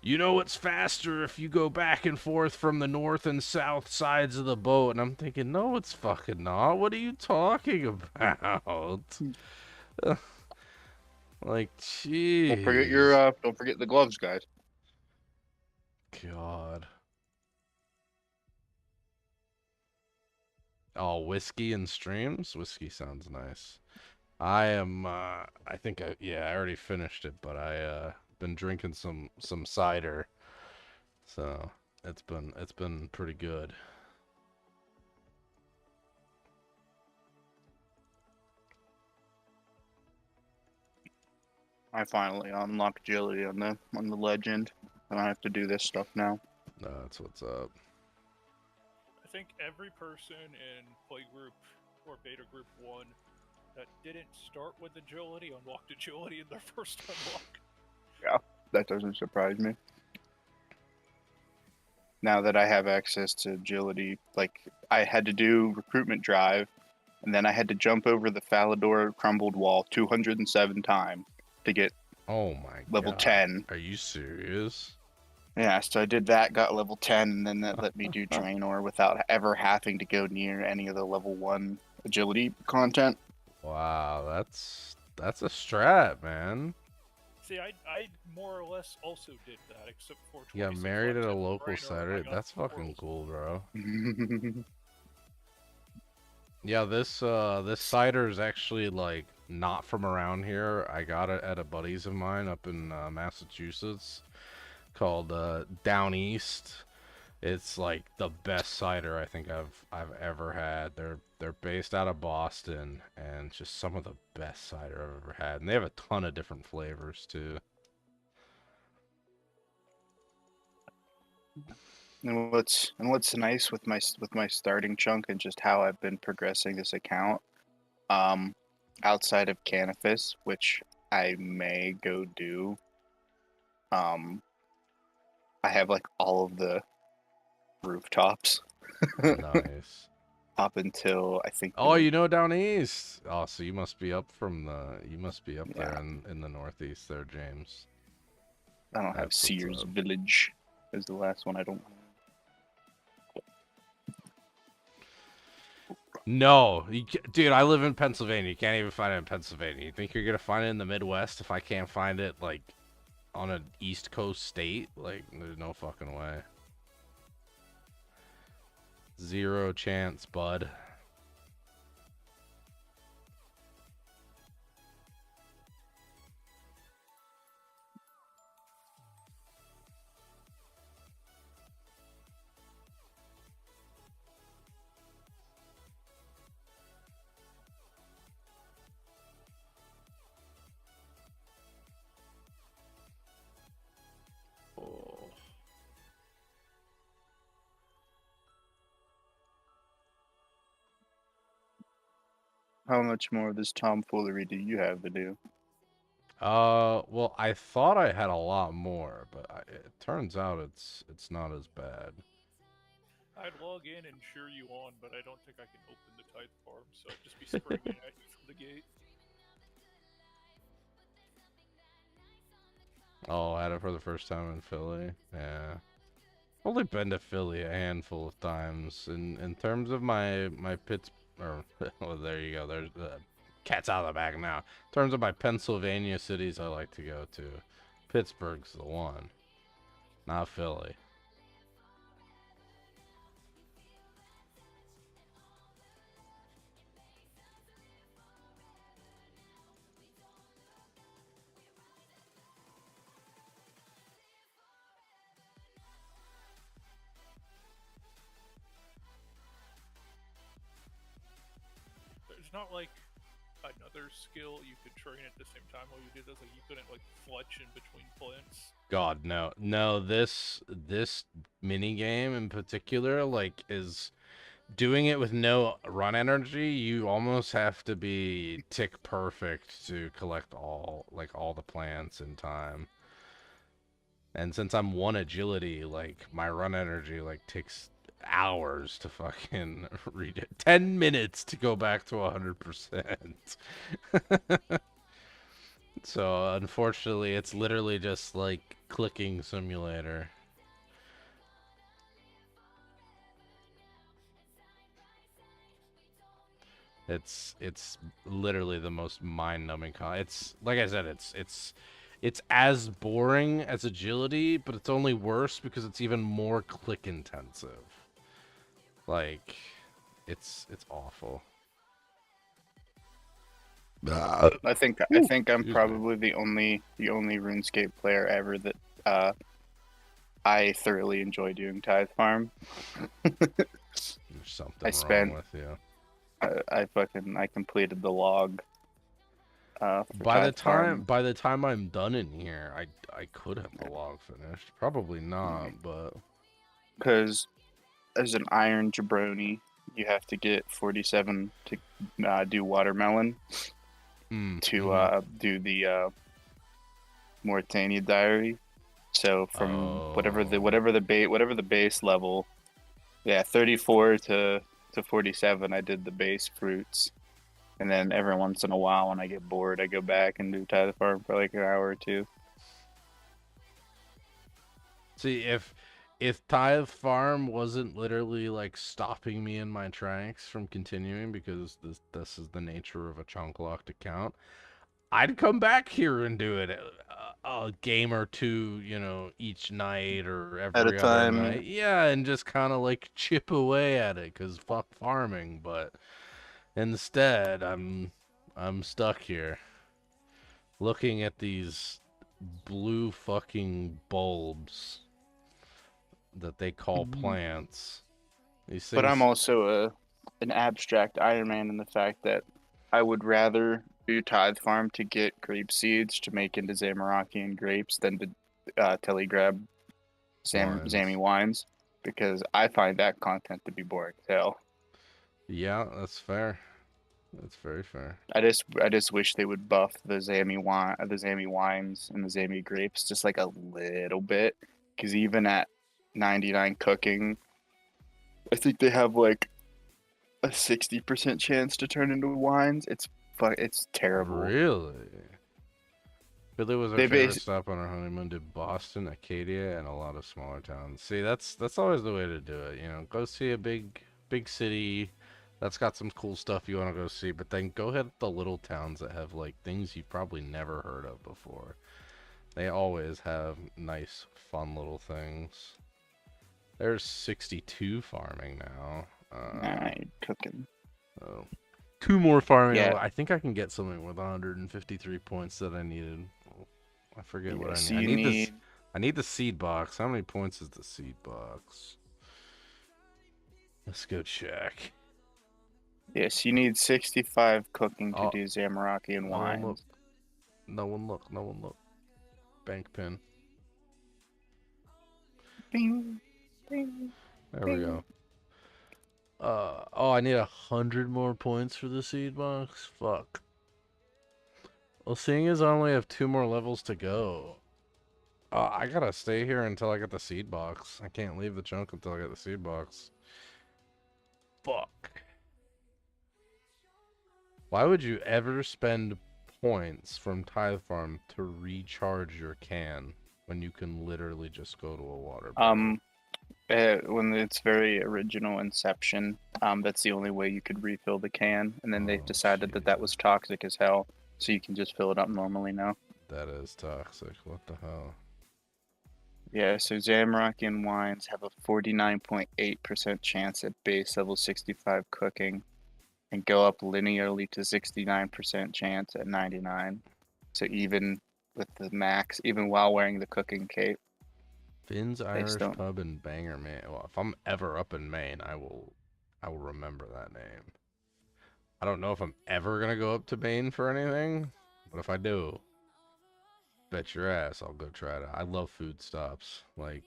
you know what's faster if you go back and forth from the north and south sides of the boat. And I'm thinking, no, it's fucking not. What are you talking about? Like, jeez. Don't forget the gloves, guys. God. Oh, whiskey and streams? Whiskey sounds nice. I am, I think yeah, I already finished it, but been drinking some cider. So, it's been pretty good. I finally unlocked agility on the legend, and I have to do this stuff now. That's what's up. I think every person in Playgroup or Beta Group 1 that didn't start with agility unlocked agility in their first unlock. Yeah, that doesn't surprise me. Now that I have access to agility, like, I had to do recruitment drive, and then I had to jump over the Falador crumbled wall 207 times to get level 10. Are you serious? Yeah, so I did that, got level 10, and then that let me do Draenor without ever having to go near any of the level 1 agility content. Wow, that's a strat, man. See, I more or less also did that, except for You got married at a local cider. That's fucking cool, bro. Yeah, this cider is actually like not from around here. I got it at a buddy's of mine up in Massachusetts, called Down East. It's like the best cider I think I've ever had. They're based out of Boston, and just some of the best cider I've ever had. And they have a ton of different flavors too. And what's nice with my starting chunk and just how I've been progressing this account, outside of Canifis, which I may go do, I have like all of the rooftops. Nice. Up until I think. Oh, you know Down East. Oh, so you must be up Yeah. there in the Northeast there, James. I don't have That's what's Sears up. Village. Is the last one I don't. No, dude, I live in Pennsylvania. You can't even find it in Pennsylvania. You think you're gonna find it in the Midwest if I can't find it like on an East Coast state? Like, there's no fucking way. Zero chance, bud. How much more of this tomfoolery do you have to do? Well, I thought I had a lot more, but it turns out it's not as bad. I'd log in and cheer you on, but I don't think I can open the Tithe Farm, so I'd just be screaming at you from the gate. Oh, I had it for the first time in Philly. Yeah. Only been to Philly a handful of times. In terms of my Pitts, or well, there you go. There's the cat's out of the bag now. In terms of my Pennsylvania cities, I like to go to. Pittsburgh's the one, not Philly. There's not like another skill you could train at the same time while you did this. Like you couldn't like fletch in between plants. God, no, no. This mini game in particular, like, is doing it with no run energy. You almost have to be tick perfect to collect all the plants in time. And since I'm one agility, like, my run energy like takes hours to fucking read it. 10 minutes to go back to 100%. So unfortunately, it's literally just like clicking simulator. It's literally the most mind-numbing it's like I said, it's as boring as agility, but it's only worse because it's even more click intensive. Like, it's awful. I think I'm probably the only RuneScape player ever that I thoroughly enjoy doing Tithe Farm. There's something wrong with you. I completed the log. For By the Tithe Farm. time I'm done in here, I could have the log finished. Probably not, but Because as an iron jabroni, you have to get 47 to do watermelon to do the Mauritania diary. So from whatever the base level, yeah, 34 to 47, I did the base fruits. And then every once in a while, when I get bored, I go back and do Tithe Farm for like an hour or two. See, if Tithe Farm wasn't literally like stopping me in my tracks from continuing because this is the nature of a chunk locked account, I'd come back here and do it a game or two, each night or At a every other time, night. Yeah, and just kind of like chip away at it because fuck farming. But instead, I'm stuck here looking at these blue fucking bulbs that they call plants. These but I'm things. also an abstract Iron Man in the fact that I would rather do Tithe Farm to get grape seeds to make into Zamorakian grapes than to telegrab Zammy wines, because I find that content to be boring as hell. Yeah, that's fair. That's very fair. I just wish they would buff the Zammy wines and the Zammy grapes just like a little bit, because even at 99 cooking, I think they have like a 60% chance to turn into wines. It's terrible. Really? Philly was our They favorite base stop on our honeymoon to Boston, Acadia, and a lot of smaller towns. See, that's always the way to do it. Go see a big city that's got some cool stuff you want to go see, but then go hit the little towns that have like things you've probably never heard of before. They always have nice, fun little things. There's 62 farming now. cooking. Oh. 2 more farming. Yeah. I think I can get something with 153 points that I needed. I forget what I need. So I need the seed box. How many points is the seed box? Let's go check. Yes, you need 65 cooking to do Zamorakian wines. No one look. Bank pin. Bing, bing, There bing. we go. Oh, I need 100 more points for the seed box? Fuck. Well, seeing as I only have 2 more levels to go, I gotta stay here until I get the seed box. I can't leave the chunk until I get the seed box. Fuck. Why would you ever spend points from Tithe Farm to recharge your can when you can literally just go to a water barrel? When it's very original Inception, that's the only way you could refill the can, and then they Oh, decided that that was Jesus. toxic as hell, so you can just fill it up normally now. That is toxic. What the hell? Yeah, so Zamrock wines have a 49.8% chance at base level 65 cooking, and go up linearly to 69% chance at 99. So even with the max, even while wearing the cooking cape, Finn's they Irish still. Pub in Bangor, Maine. Well, if I'm ever up in Maine, I will remember that name. I don't know if I'm ever gonna go up to Maine for anything, but if I do, bet your ass I'll go try it. I love food stops, like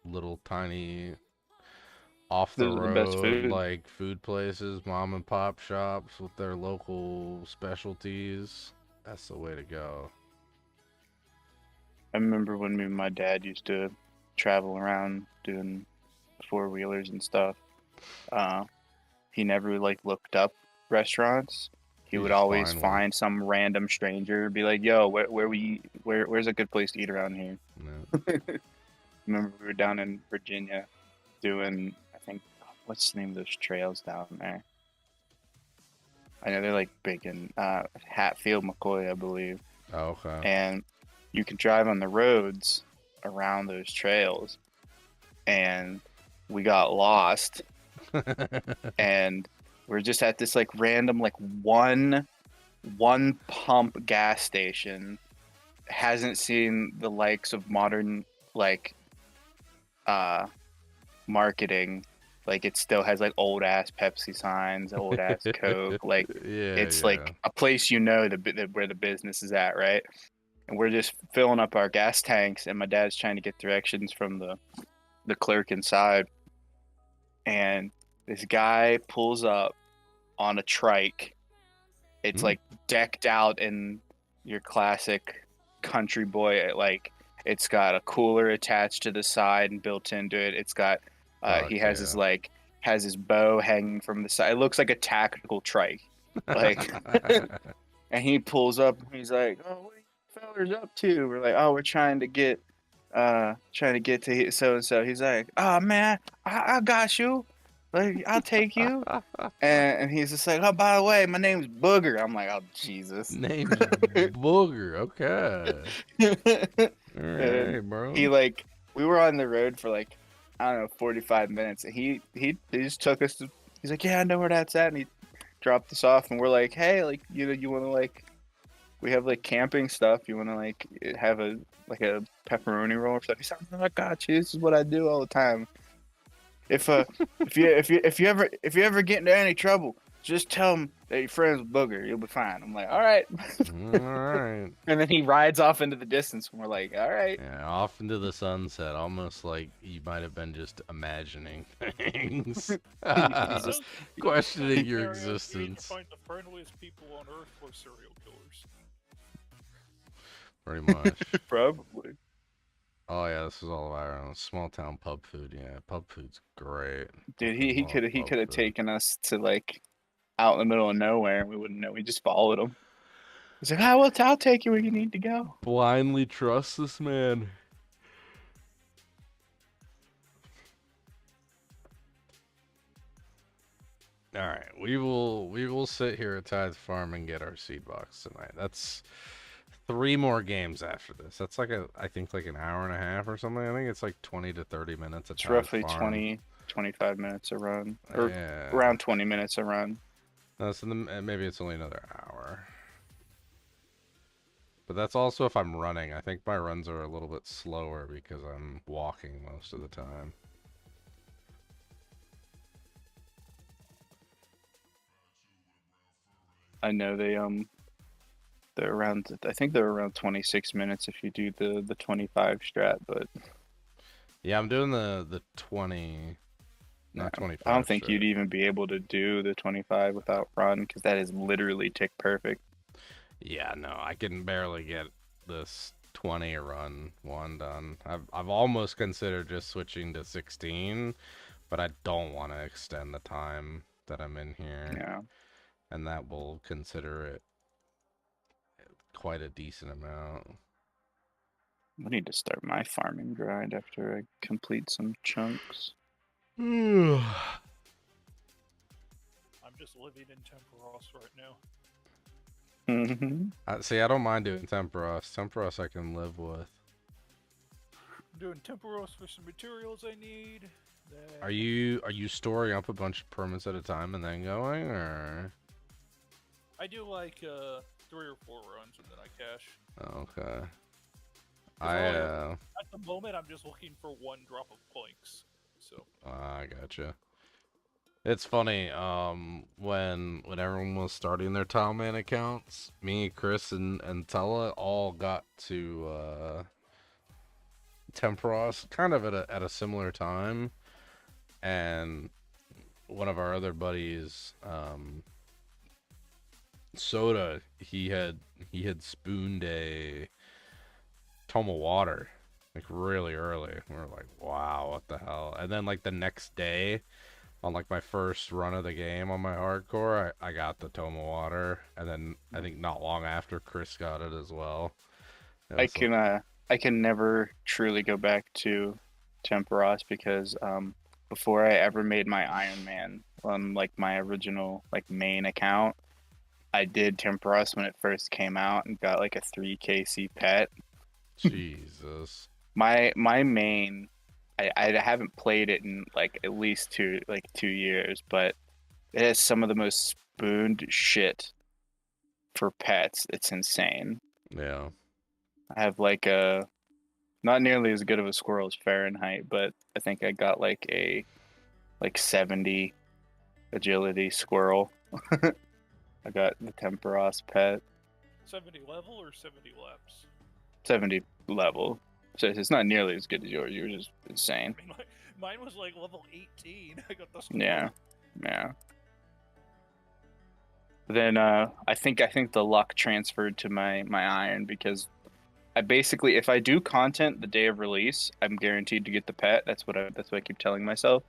little tiny off the Those are the best road food. like food places, mom and pop shops with their local specialties. That's the way to go. I remember when me and my dad used to travel around doing four-wheelers and stuff. Uh, he never like looked up restaurants. He You would just always find one. find some random stranger, be like, "Yo, where's a good place to eat around here?" Yeah. Remember we were down in Virginia doing, I think, what's the name of those trails down there? I know they're like big in Hatfield, McCoy, I believe. Oh, okay. And you can drive on the roads around those trails. And we got lost, and we're just at this like random like one pump gas station. Hasn't seen the likes of modern like uh marketing. Like it still has like old ass Pepsi signs, old ass Coke. Like Yeah, it's yeah. like a place you know where the business is at, right? And we're just filling up our gas tanks, and my dad's trying to get directions from the clerk inside, and this guy pulls up on a trike. It's Mm. like decked out in your classic country boy, like it's got a cooler attached to the side and built into it. It's got Fuck he yeah. has his bow hanging from the side. It looks like a tactical trike. Like and he pulls up and he's like, "Oh, what are you fellers up to?" We're like, "Oh, we're trying to get to so and so." He's like, "Oh man, I got you. Like I'll take you." And he's just like, "Oh, by the way, my name's Booger." I'm like, "Oh Jesus." Name's Booger. Okay. All And right, he bro. like we were on the road for like I don't know 45 minutes, and he just took us to. He's like, "Yeah, I know where that's at," and he dropped us off, and we're like, "Hey, like you want to like we have like camping stuff. You want to like have a like a pepperoni roll or something?" He's like, "Oh, I got you. This is what I do all the time. If you ever get into any trouble, just tell him that your friend's Booger. You'll be fine." I'm like, "All right." All right. And then he rides off into the distance, and we're like, "All right." Yeah, off into the sunset, almost like you might have been just imagining things, He's You know, just those kind questioning of your scenarios, you either existence. find the friendliest people on Earth or serial killers. Pretty much. probably. Oh yeah, this is all about small town pub food. Yeah, pub food's great. Dude, Fucking love he pub could have food. taken us to like out in the middle of nowhere, and we wouldn't know. We just followed him. He's like, "Ah, well, I'll take you where you need to go." Blindly trust this man. All right, we will sit here at Tithe Farm and get our seed box tonight. That's 3 more games after this. That's like I think like an hour and a half or something. I think it's like 20 to 30 minutes at It's Tithe roughly Farm. 25 minutes a run, or Yeah. around 20 minutes a run. No, so maybe it's only another hour. But that's also if I'm running. I think my runs are a little bit slower because I'm walking most of the time. I know they're around. I think they're around 26 minutes if you do the 25 strat. But Yeah, I'm doing the 20. Not I don't 25 think you'd straight. even be able to do the 25 without run because that is literally tick perfect. Yeah, no, I can barely get this 20 run one done. I've almost considered just switching to 16, but I don't want to extend the time that I'm in here, Yeah, and that will consider it quite a decent amount. I need to start my farming grind after I complete some chunks. I'm just living in Temperos right now. See, I don't mind doing Temperos. Temperos I can live with. I'm doing Temperos for some materials I need. Then Are you storing up a bunch of permits at a time and then going, or? I do like 3 or 4 runs and then I cash. Okay. At the moment, I'm just looking for 1 drop of planks. So I gotcha. It's funny, when everyone was starting their Tileman accounts, me, Chris, and Tella all got to Temperos kind of at a similar time, and one of our other buddies, Soda, he had spooned a tome of water like really early. We were like, wow, what the hell? And then like the next day, on like my first run of the game on my hardcore, I got the tome of water, and then I think not long after Chris got it as well. It I was like, can I can never truly go back to Temperos because before I ever made my Iron Man on like my original like main account, I did Temperos when it first came out and got like a 3KC pet. Jesus. My main I haven't played it in like at least 2 years, but it has some of the most spooned shit for pets. It's insane. Yeah. I have like a not nearly as good of a squirrel as Fahrenheit, but I think I got like a 70 agility squirrel. I got the Temperos pet, 70 level or 70 laps? 70 level. So it's not nearly as good as yours. Yours is insane. I mean, mine was like level 18. I got the squirrel. Yeah, yeah. Then I think the luck transferred to my iron because I basically if I do content the day of release, I'm guaranteed to get the pet. That's what I keep telling myself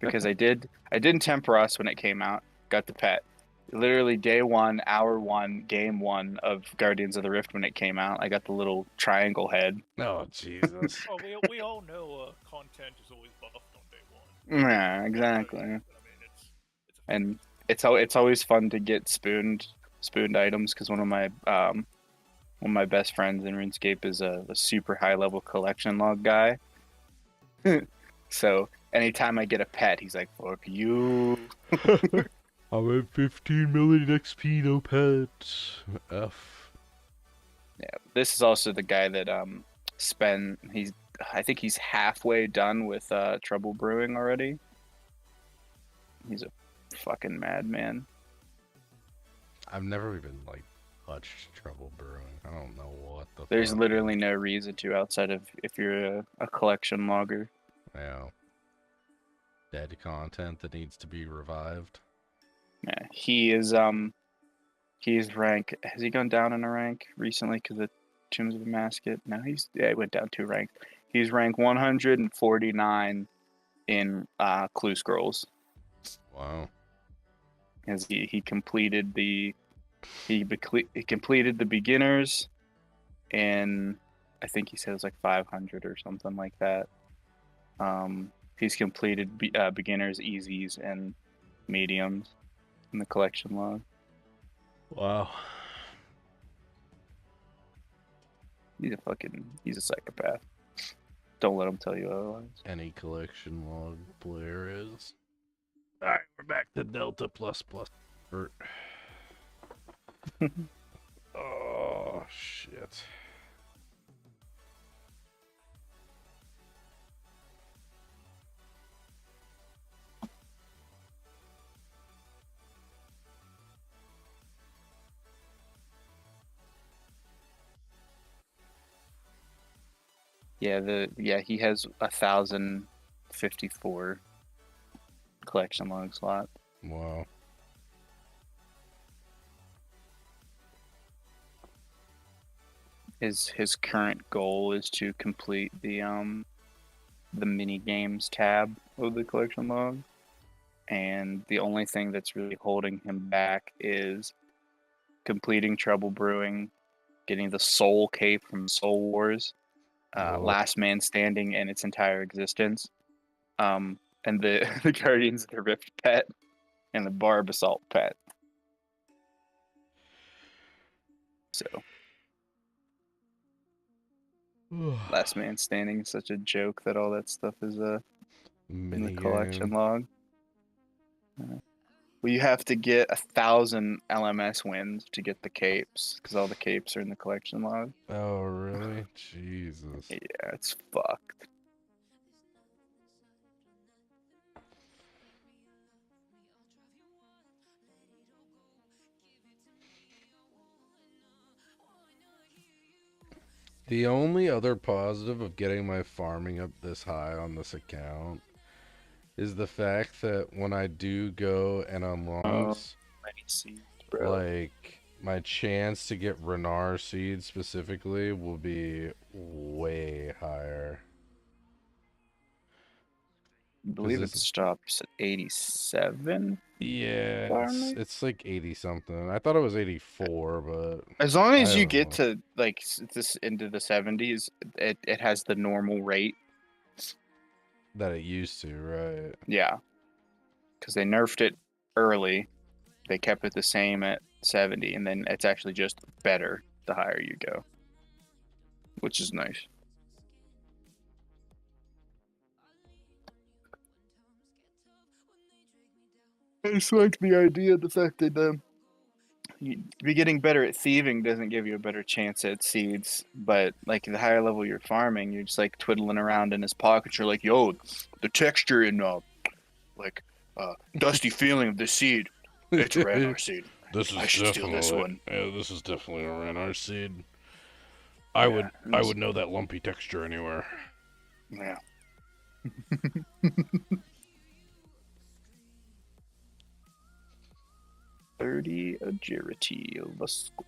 because I did Temperos when it came out, got the pet. Literally day 1, hour 1, game 1 of Guardians of the Rift when it came out, I got the little triangle head. Oh, Jesus. Oh, we all know content is always buffed on day 1. Yeah, But, exactly. I mean, it's a And it's always fun to get spooned items because one of my best friends in RuneScape is a super high level collection log guy. So anytime I get a pet, he's like, "Fuck you." I'm at 15 million XP, no pets. F. Yeah, this is also the guy that I think he's halfway done with Trouble Brewing already. He's a fucking madman. I've never even like touched Trouble Brewing. I don't know what the There's fuck. literally no reason to outside of if you're a collection logger. Yeah. Dead content that needs to be revived. Yeah, he's rank. Has he gone down in a rank recently because of Tombs of the Masket? No, he went down 2 ranks. He's rank 149 in Clue Scrolls. Wow. As he completed he completed the beginners, and I think he said it was like 500 or something like that. He's completed beginners, easies, and mediums in the collection log. Wow. He's a psychopath. Don't let him tell you otherwise. Any collection log player is. Alright, we're back to Delta plus plus. Oh, shit. Yeah, he has 1,054 collection log slot. Wow. His current goal is to complete the mini games tab of the collection log, and the only thing that's really holding him back is completing Trouble Brewing, getting the Soul Cape from Soul Wars, Whoa. Last Man Standing in its entire existence, and the the Guardians of the Rift pet, and the Barb Assault pet. So Last Man Standing is such a joke that all that stuff is in the collection Minigame. log. Well, you have to get 1,000 LMS wins to get the capes, because all the capes are in the collection log. Oh, really? Jesus. Yeah, it's fucked. The only other positive of getting my farming up this high on this account is the fact that when I do go and unlock, Many seeds, bro. like, my chance to get Renar seeds specifically will be way higher. I believe it this- stops at 87. Yeah, Farming? it's like 80 something. I thought it was 84, but As long as I you don't get know. to like this into the 70s, it has the normal rate. That it used to, right? Yeah, because they nerfed it early. They kept it the same at 70, and then it's actually just better the higher you go, which is nice. I just like the idea, the fact that you be getting better at thieving doesn't give you a better chance at seeds, but like the higher level you're farming, you're just like twiddling around in his pockets. You're like, yo, the texture and dusty feeling of this seed. It's a Ranar seed. This I is should steal this definitely, one. yeah, this is definitely a Renar seed. Yeah, I would know that lumpy texture anywhere. Yeah. 30 agility. Let's go.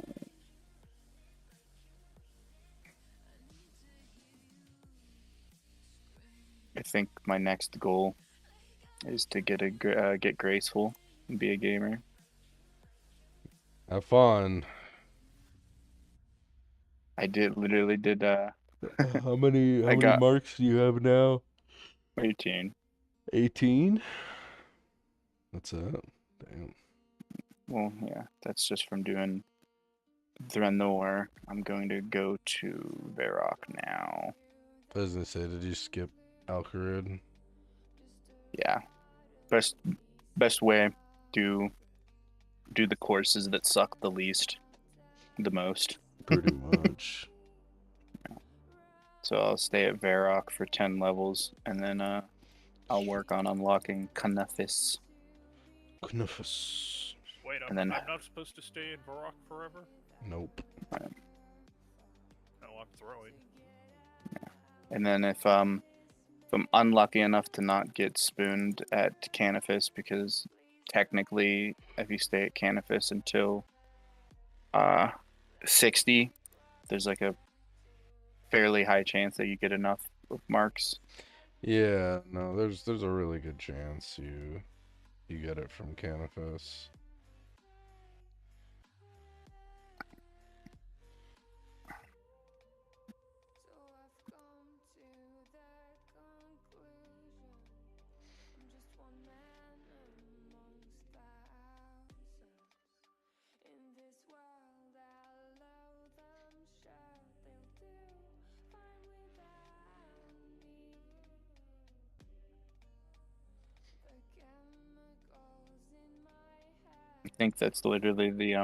I think my next goal is to get graceful and be a gamer. Have fun. I literally did How many I got marks do you have now? 18. 18? That's it. Damn. Well, yeah, that's just from doing Threnor. I'm going to go to Varrock now. I was gonna say, did you skip Alcarid? Yeah. Best way to do the courses that suck the least, the most. Pretty much. So I'll stay at Varrock for 10 levels, and then I'll work on unlocking Knuffis. Knuffus. Wait, And then- I'm not supposed to stay in Varrock forever? Nope. No, I'm throwing. And then if I'm unlucky enough to not get spooned at Canifis, because technically if you stay at Canifis until 60, there's like a fairly high chance that you get enough marks. Yeah, no, there's a really good chance you get it from Canifis. I think that's literally the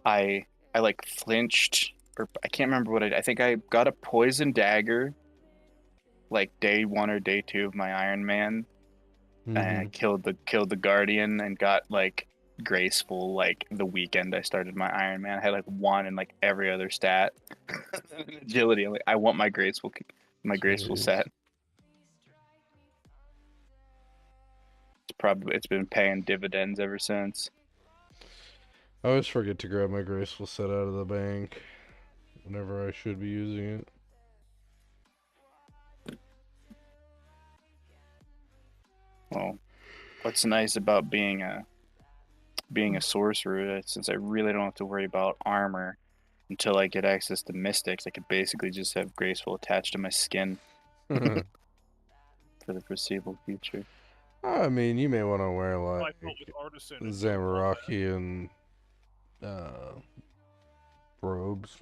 I like flinched, or I can't remember what I think I got a poison dagger like day 1 or day 2 of my Iron Man, and I killed the Guardian and got like graceful like the weekend I started my Iron Man. I had like 1 in like every other stat. Agility. I'm like, I want my graceful Jeez. set. it's been paying dividends ever since. I always forget to grab my graceful set out of the bank whenever I should be using it. Well, what's nice about being a sorcerer, since I really don't have to worry about armor until I get access to mystics, I could basically just have graceful attached to my skin for the foreseeable future. I mean, you may want to wear I like felt with artisan and Zamorakian robes.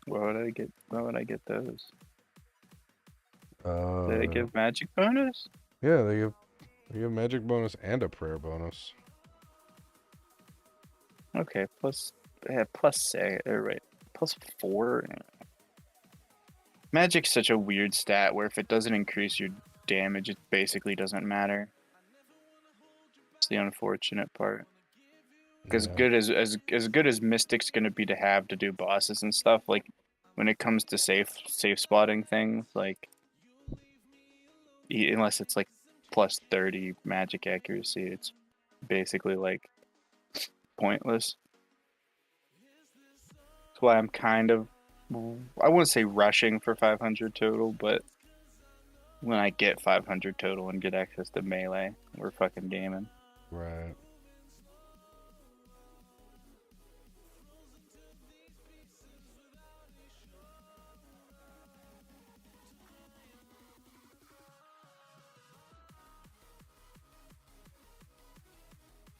Why would I get those? Do they Uh, give magic bonus? yeah, they give magic bonus and a prayer bonus. Okay, plus say or right, +4. Magic's such a weird stat where if it doesn't increase your damage, it basically doesn't matter. It's the unfortunate part. As Yeah. good as good as Mystic's gonna be to have to do bosses and stuff, like when it comes to safe spotting things, like unless it's like +30 magic accuracy, it's basically like pointless. That's why I'm kind of, I wouldn't say rushing for 500 total, but when I get 500 total and get access to melee, we're fucking gaming. Right.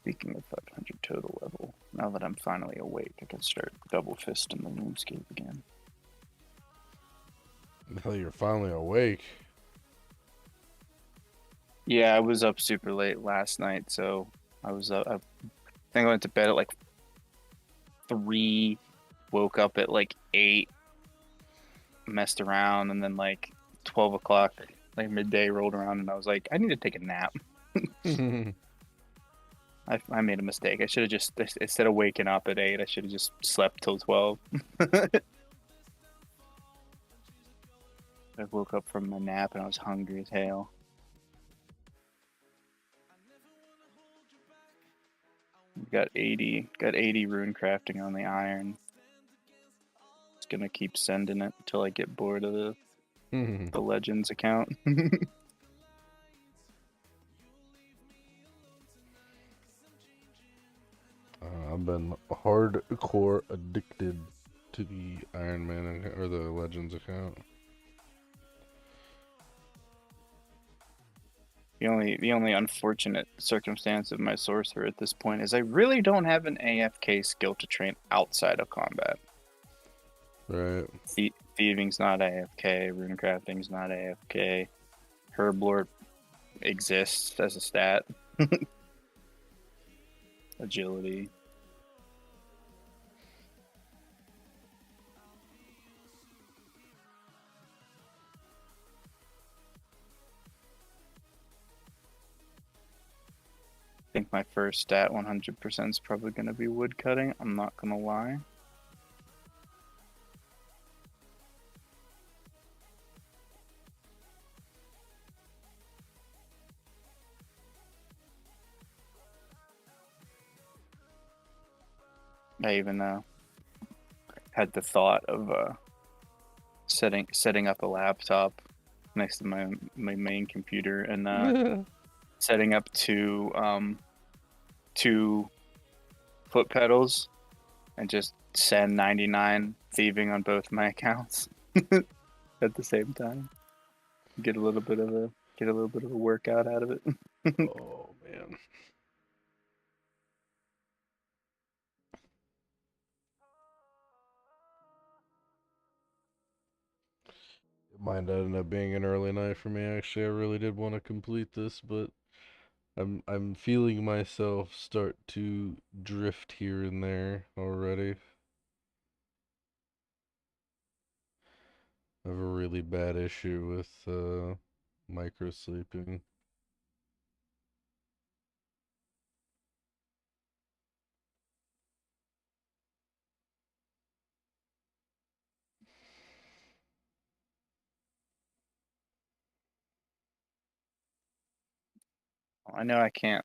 Speaking of 500 total level, now that I'm finally awake, I can start double fisting the RuneScape again. Hell, you're finally awake. Yeah, I was up super late last night, so I was I think I went to bed at like 3, woke up at like 8, messed around, and then like 12 o'clock, like midday rolled around, and I was like, I need to take a nap. I made a mistake. I should have just, instead of waking up at 8, I should have just slept till 12. I woke up from my nap and I was hungry as hell. Got 80 rune crafting on the iron. Just gonna keep sending it until I get bored of the Legends account. I've been hardcore addicted to the Iron Man or the Legends account. The only unfortunate circumstance of my sorcerer at this point is I really don't have an AFK skill to train outside of combat. Right. Thieving's not AFK, runecrafting's not AFK, Herblore exists as a stat. Agility. I think my first stat 100% is probably going to be woodcutting. I'm not going to lie. I even had the thought of setting up a laptop next to my main computer and setting up two foot pedals and just send 99 thieving on both my accounts at the same time. Get a little bit of a workout out of it. Oh man. It might end up being an early night for me. Actually, I really did want to complete this, but I'm feeling myself start to drift here and there already. I have a really bad issue with micro sleeping. I know I can't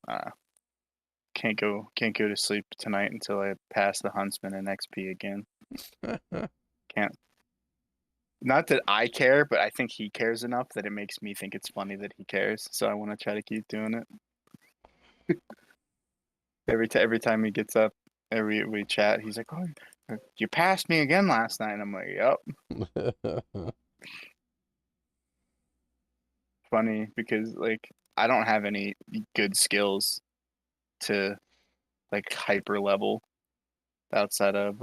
go to sleep tonight until I pass the Huntsman and XP again. Can't. Not that I care, but I think he cares enough that it makes me think it's funny that he cares. So I want to try to keep doing it. Every time he gets up, we chat. He's like, "Oh, you passed me again last night." I'm like, "Yep." Funny because like I don't have any good skills to like hyper level outside of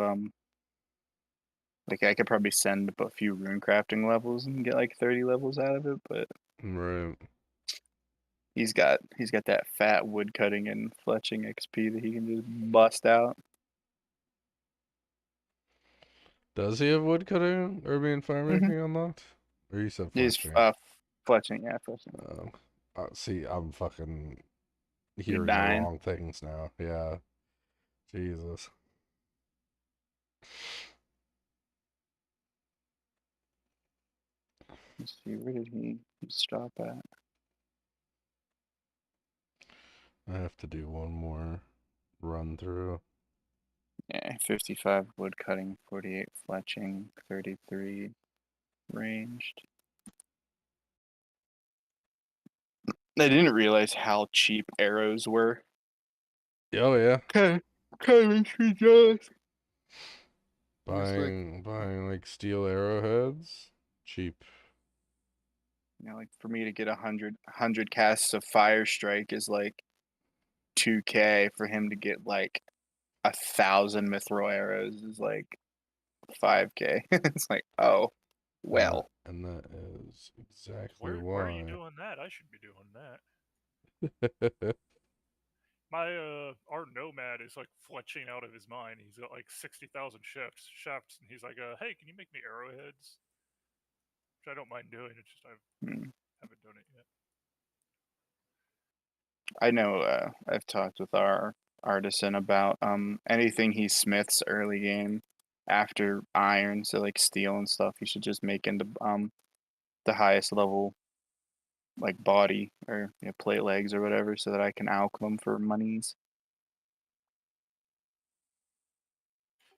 like I could probably send a few rune crafting levels and get like 30 levels out of it, but Right. he's got that fat wood cutting and fletching XP that he can just bust out. Does he have woodcutting, urban and fire Mm-hmm. making unlocked? Or you said He's fletching? fletching, yeah, fletching. See, I'm fucking You're hearing the dying. wrong things now. Yeah. Jesus. Let's see, where did he stop at? I have to do one more run through. Yeah, 55 wood cutting, 48 fletching, 33 ranged. I didn't realize how cheap arrows were. Oh yeah. Kind of makes me jealous. Buying like steel arrowheads. Cheap. You know, like for me to get 100 casts of Fire Strike is like 2K. For him to get like 1,000 mithril arrows is like 5K. It's like, oh, well. And that is exactly Where are you why. doing that? I should be doing that. My our nomad is like fletching out of his mind. He's got like 60,000 shafts, and he's like, "Hey, can you make me arrowheads?" Which I don't mind doing. It's just I Hmm. haven't done it yet. I know I've talked with our artisan about anything he smiths early game after iron, so like steel and stuff, he should just make into the highest level like body or plate legs or whatever so that I can alch them for monies.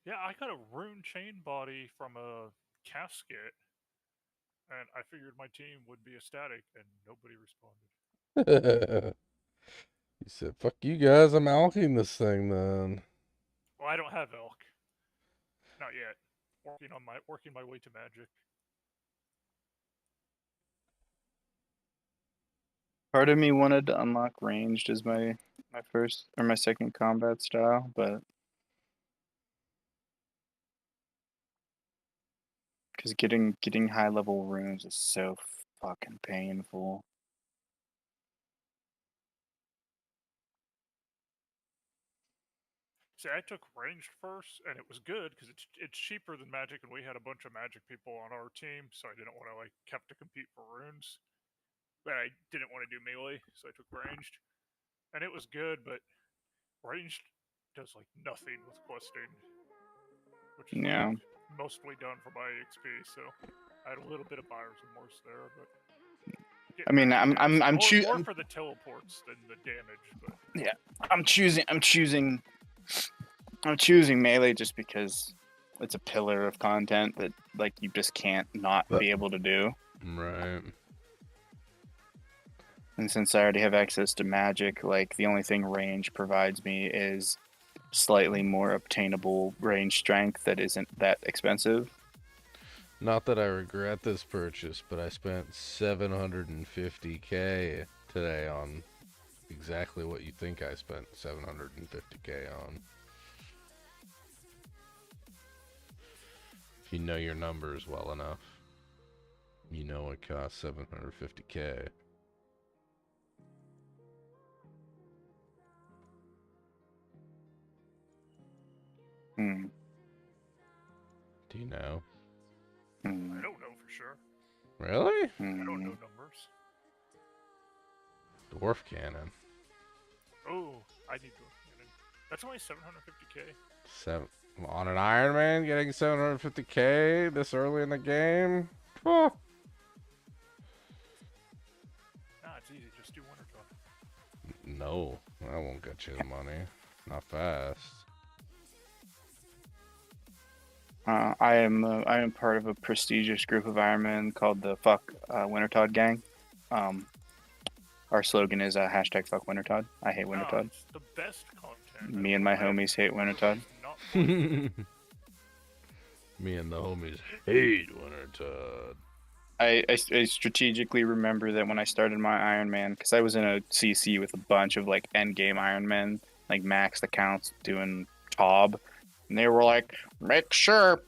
Yeah, I got a rune chain body from a casket, and I figured my team would be ecstatic, and nobody responded. He said, "Fuck you guys, I'm alching this thing then." Well, I don't have elk. Not yet. Working my way to magic. Part of me wanted to unlock ranged as my first or my second combat style, but because getting high level runes is so fucking painful. See, I took ranged first, and it was good because it's cheaper than magic, and we had a bunch of magic people on our team, so I didn't want to like have to compete for runes. But I didn't want to do melee, so I took ranged, and it was good. But ranged does like nothing with questing, which is like Yeah. mostly done for my XP. So I had a little bit of buyer's remorse there, but I mean, I'm more for the teleports than the damage. But yeah, I'm choosing melee just because it's a pillar of content that like you just can't not be able to do. Right. And since I already have access to magic, like the only thing range provides me is slightly more obtainable range strength that isn't that expensive. Not that I regret this purchase, but I spent 750k today on exactly what you think I spent 750k on. If you know your numbers well enough, you know it costs 750k. Hmm. Do you know? Hmm. I don't know for sure. Really? I don't Hmm. know numbers. Dwarf cannon. Oh, I need dwarf cannon. That's only 750k. Seven on an Iron Man, getting 750k this early in the game. Oh. Nah, it's easy. Just do Winter Talk. No, I won't get you the money. Not fast. I am part of a prestigious group of Ironmen called the Fuck Wintertod Gang. Our slogan is hashtag Fuck Wintertod. I hate Wintertod. It's the best content. Me and my homies hate Wintertod. Not worth it. Me and the homies hate Wintertod. I strategically remember that when I started my Iron Man, because I was in a CC with a bunch of like end game Iron Men, like maxed accounts doing Tob, and they were like, make sure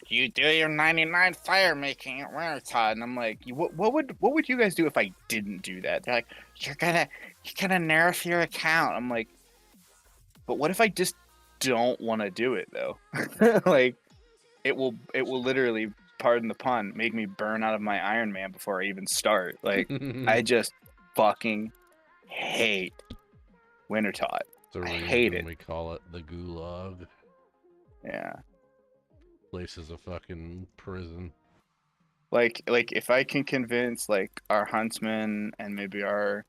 you do your 99 fire making at Wintertod, and I'm like, what would you guys do if I didn't do that? They're like, you're gonna nerf your account. I'm like, but what if I just don't want to do it though? Like, it will literally, pardon the pun, make me burn out of my Iron Man before I even start. Like, I just fucking hate Wintertod. The I hate reason it. we call it the Gulag. Yeah. Place is a fucking prison. Like if I can convince like our huntsman and maybe our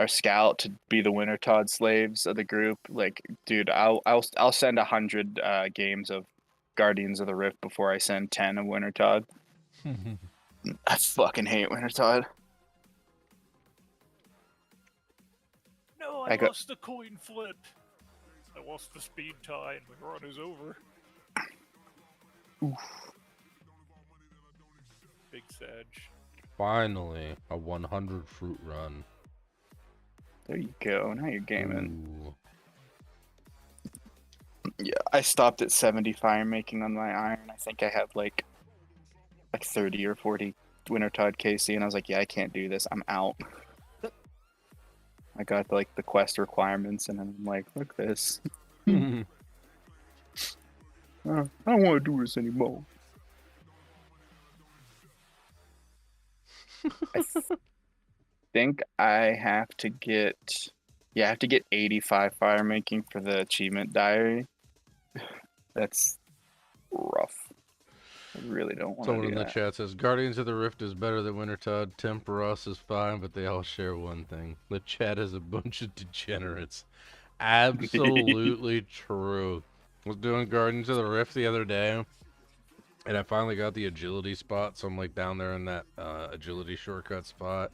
scout to be the Wintertod slaves of the group, like, dude, I'll send 100 games of Guardians of the Rift before I send 10 of Wintertod. I fucking hate Wintertod. No, I lost the coin flip. I lost the speed tie, and my run is over. Oof. Big Sag. Finally, a 100 fruit run. There you go. Now you're gaming. Ooh. Yeah, I stopped at 70 fire making on my iron. I think I have like 30 or 40 Wintertod KC, and I was like, yeah, I can't do this. I'm out. I got like the quest requirements, and I'm like, look this. I don't want to do this anymore. I think I have to get, I have to get 85 fire making for the achievement diary. That's rough. I really don't want to Someone do in the that. chat says Guardians of the Rift is better than Wintertod. Temperos is fine, but they all share one thing. The chat is a bunch of degenerates. Absolutely true. I was doing Guardians of the Rift the other day, and I finally got the agility spot, so I'm like down there in that agility shortcut spot.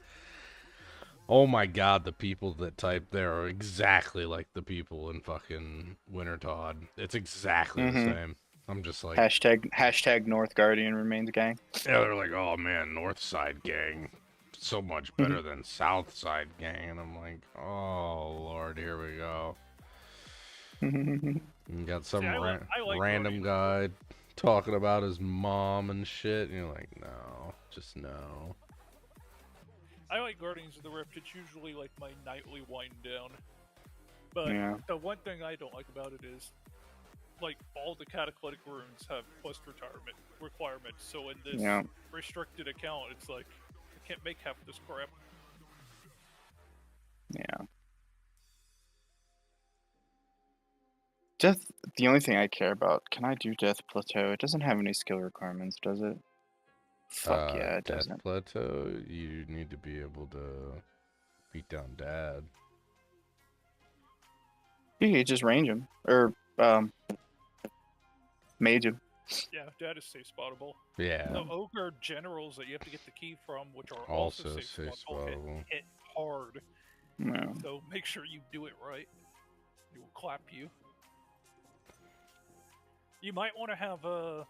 Oh my god, the people that type there are exactly like the people in fucking Wintertod. It's exactly the same. I'm just like, hashtag North Guardian remains gang. yeah, they're like, oh man, North Side gang, so much better than South Side gang, and I'm like, oh lord, here we go. And got some random guy talking about his mom and shit, and you're like, no, just no. I like Guardians of the Rift. It's usually like my nightly wind down. But the one thing I don't like about it is, like, all the cataclysmic runes have quest retirement requirements. So in this restricted account, it's like, I can't make half this crap. Yeah. Death, the only thing I care about, can I do Death Plateau? It doesn't have any skill requirements, does it? Fuck yeah, it doesn't. Death Plateau, you need to be able to beat down Dad. You just range him. Or, mage him. Yeah, Dad is safe spottable. Yeah. The Ogre generals that you have to get the key from, which are also safe spottable, hit hard. No. So make sure you do it right. He will clap you. You might want to have a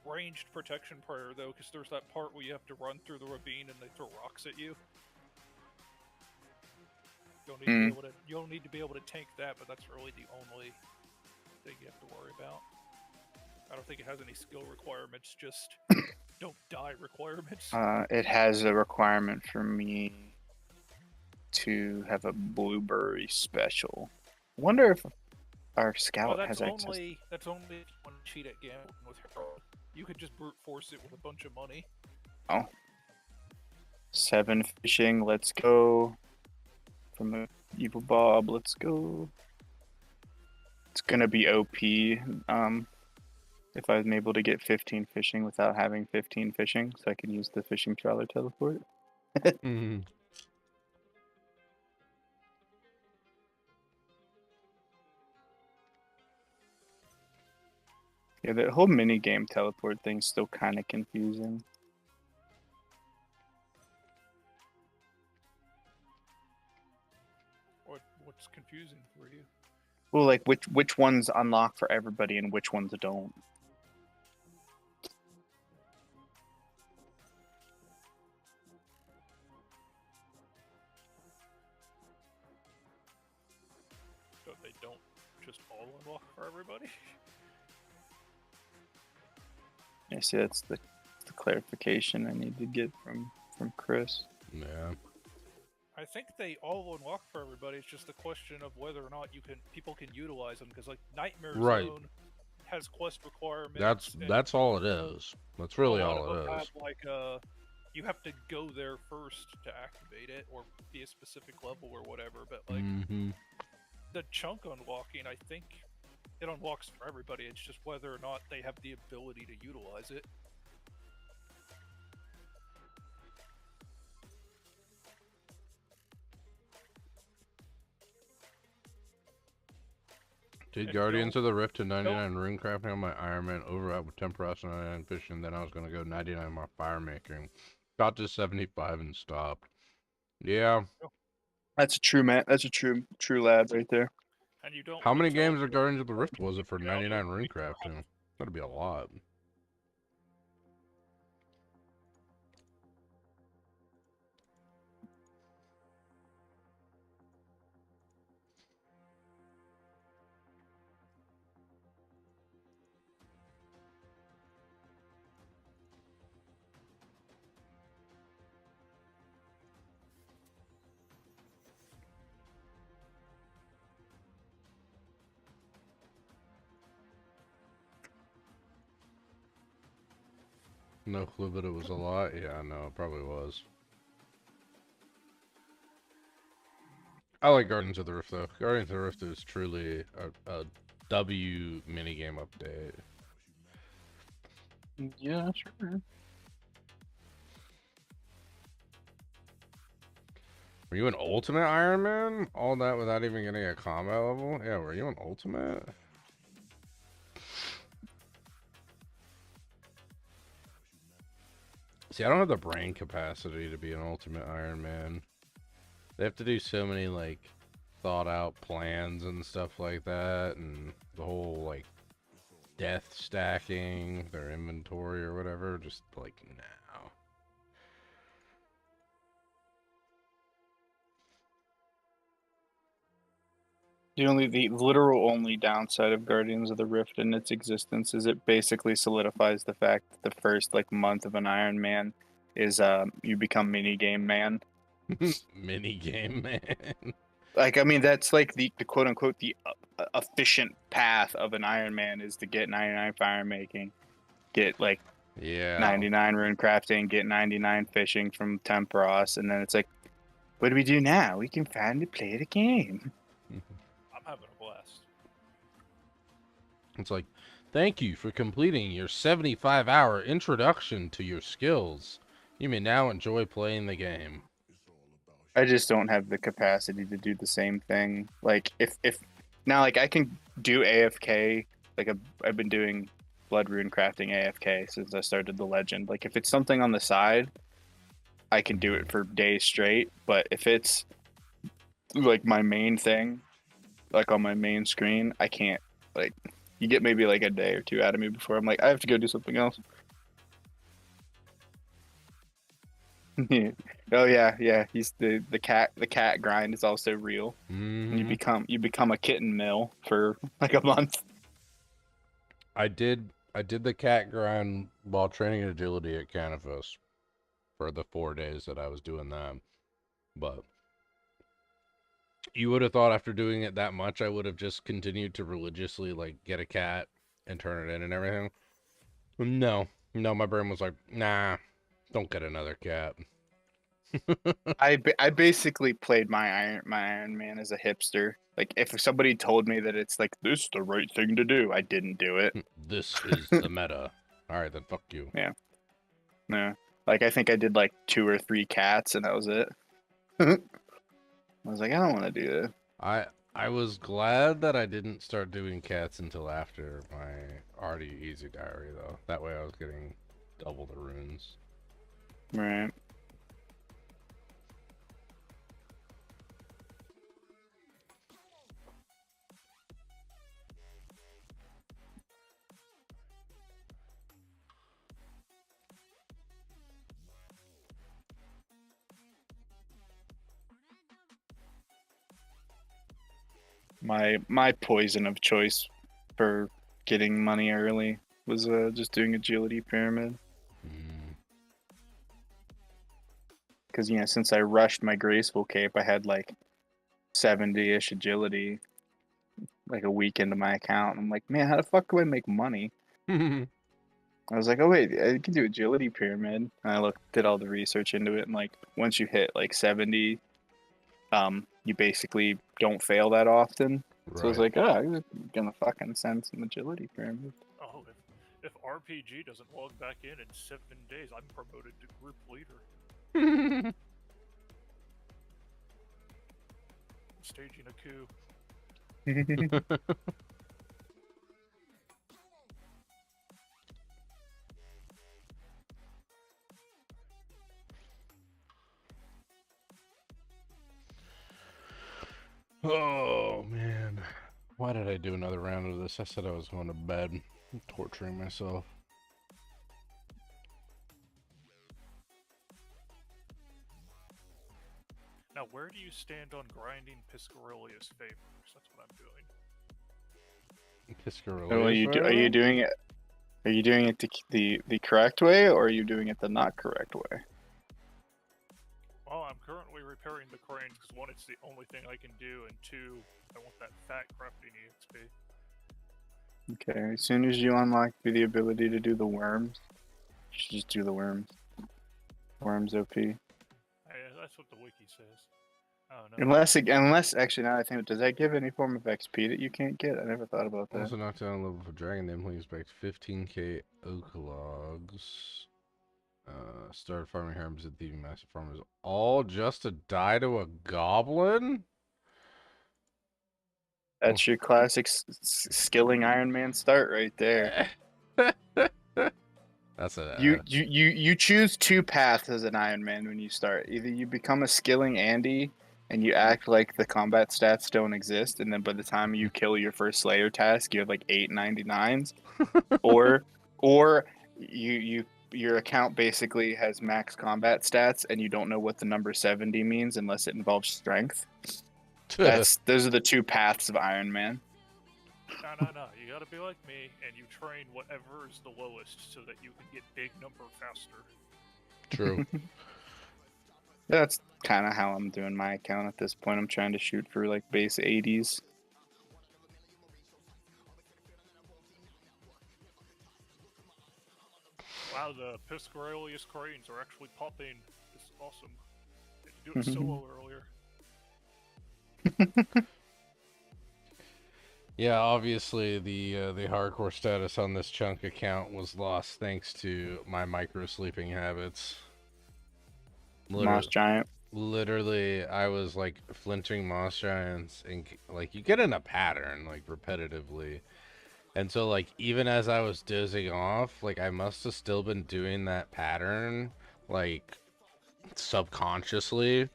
ranged protection prayer, though, because there's that part where you have to run through the ravine and they throw rocks at you. You don't need to be able to tank that, but that's really the only thing you have to worry about. I don't think it has any skill requirements, just don't die requirements. It has a requirement for me to have a blueberry special. I wonder if our scout has access. That's only if you want to cheat at gambling with her. You could just brute force it with a bunch of money. Oh. 7 fishing, let's go. From Evil Bob, let's go. It's gonna be OP. If I was able to get 15 fishing without having 15 fishing, so I can use the fishing trawler teleport. Yeah, the whole mini game teleport thing's still kind of confusing. What's confusing for you? Well, like which ones unlock for everybody and which ones don't. So they don't just all unlock for everybody? I see that's the clarification I need to get from Chris. Yeah. I think they all unlock for everybody. It's just the question of whether or not people can utilize them. Because like Nightmare Right. Zone has quest requirements. That's all it is. That's really all A lot of it them is. have like you have to go there first to activate it, or be a specific level or whatever. But like the chunk unlocking, I think it unlocks for everybody. It's just whether or not they have the ability to utilize it. Did Guardians of the Rift to 99 rune crafting on my Iron Man, override with 10 process 99 fishing, then I was gonna go 99 more fire making. Got to 75 and stopped. Yeah. That's a true man. That's a true lad right there. And you don't. How many games of Guardians of the Rift was it for 99 rune crafting? That'd be a lot. No clue, but it was a lot. Yeah, no, it probably was. I like Guardians of the Rift though. Guardians of the Rift is truly a W minigame update. Yeah, sure. Were you an Ultimate Iron Man? All that without even getting a combat level? Yeah, were you an Ultimate? See, I don't have the brain capacity to be an Ultimate Iron Man. They have to do so many, like, thought out plans and stuff like that, and the whole, like, death stacking, their inventory or whatever, just, like, no. The literal only downside of Guardians of the Rift and its existence is it basically solidifies the fact that the first like month of an Iron Man is you become mini game man. Mini game man. Like I mean that's like the quote unquote the efficient path of an Iron Man is to get 99 fire making, get like 99 rune crafting, get 99 fishing from Tempros, and then it's like, what do we do now? We can finally play the game. I'm having a blast. It's like, thank you for completing your 75-hour introduction to your skills. You may now enjoy playing the game. I just don't have the capacity to do the same thing. Like if now like I can do AFK, like I've been doing blood rune crafting AFK since I started the legend. Like if it's something on the side, I can do it for days straight, but if it's like my main thing, like on my main screen, I can't. Like you get maybe like a day or two out of me before I'm like I have to go do something else. Oh yeah. He's the cat grind is also real. You become a kitten mill for like a month. I did the cat grind while training agility at Canifus for the 4 days that I was doing that. But you would have thought after doing it that much, I would have just continued to religiously like get a cat and turn it in and everything. No, my brain was like, nah, don't get another cat. I basically played my Iron Man as a hipster. Like if somebody told me that it's like this is the right thing to do, I didn't do it. This is the meta. All right, then fuck you. Yeah. Like I think I did like 2 or 3 cats and that was it. I was like, I don't want to do that. I was glad that I didn't start doing cats until after my already easy diary, though. That way I was getting double the runes. Right. My poison of choice for getting money early was just doing agility pyramid. Mm. Because since I rushed my graceful cape, I had like 70-ish agility like a week into my account. I'm like, man, how the fuck do I make money? I was like, oh wait, I can do agility pyramid. And I did all the research into it, and like once you hit like 70, you basically don't fail that often. So I was Right. like, oh, I'm gonna fucking send some agility pyramid. Oh, if RPG doesn't log back in 7 days, I'm promoted to group leader. Staging a coup. Oh, man. Why did I do another round of this? I said I was going to bed. I'm torturing myself. Now, where do you stand on grinding Piscarilius favors? That's what I'm doing. Oh, are you Piscarilius? doing it? Are you doing it the correct way, or are you doing it the not correct way? Well, I'm currently repairing the cranes because 1, it's the only thing I can do, and 2, I want that fat crafting EXP. Okay, as soon as you unlock the ability to do the worms, you should just do the worms. Worms OP. That's what the wiki says. Oh no. Unless actually, now I think, does that give any form of XP that you can't get? I never thought about that. Also knocked down a level for Dragon Name. Please back 15k oak logs. Started farming herbs at thieving master farmers. All just to die to a goblin? That's your classic skilling Iron Man start right there. That's a You choose two paths as an Iron Man when you start. Either you become a skilling Andy and you act like the combat stats don't exist, and then by the time you kill your first Slayer task, you have like 899s, or your account basically has max combat stats and you don't know what the number 70 means unless it involves strength. Those are the two paths of Iron Man. No. You gotta be like me, and you train whatever is the lowest so that you can get big number faster. True. That's kind of how I'm doing my account at this point. I'm trying to shoot for like base 80s. Wow, the Piscarilius cranes are actually popping. This is awesome. I had to do it solo earlier. Yeah, obviously the hardcore status on this chunk account was lost thanks to my micro sleeping habits. Moss Giant. Literally, I was like flinching moss giants, and like you get in a pattern like repetitively, and so like even as I was dozing off, like I must have still been doing that pattern like subconsciously,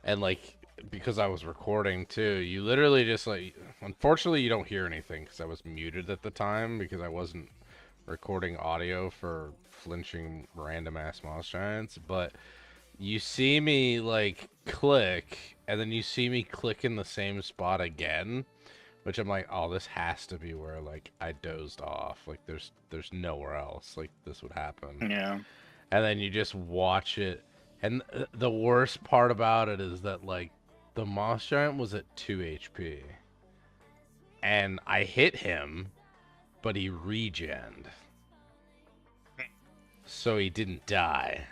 and like because I was recording too, you literally just like, unfortunately you don't hear anything because I was muted at the time because I wasn't recording audio for flinching random ass moss giants, but you see me like click, and then you see me click in the same spot again, which I'm like, oh, this has to be where like I dozed off. Like there's nowhere else like this would happen. Yeah. And then you just watch it, and the worst part about it is that like the moss giant was at 2 HP, and I hit him, but he regened, so he didn't die.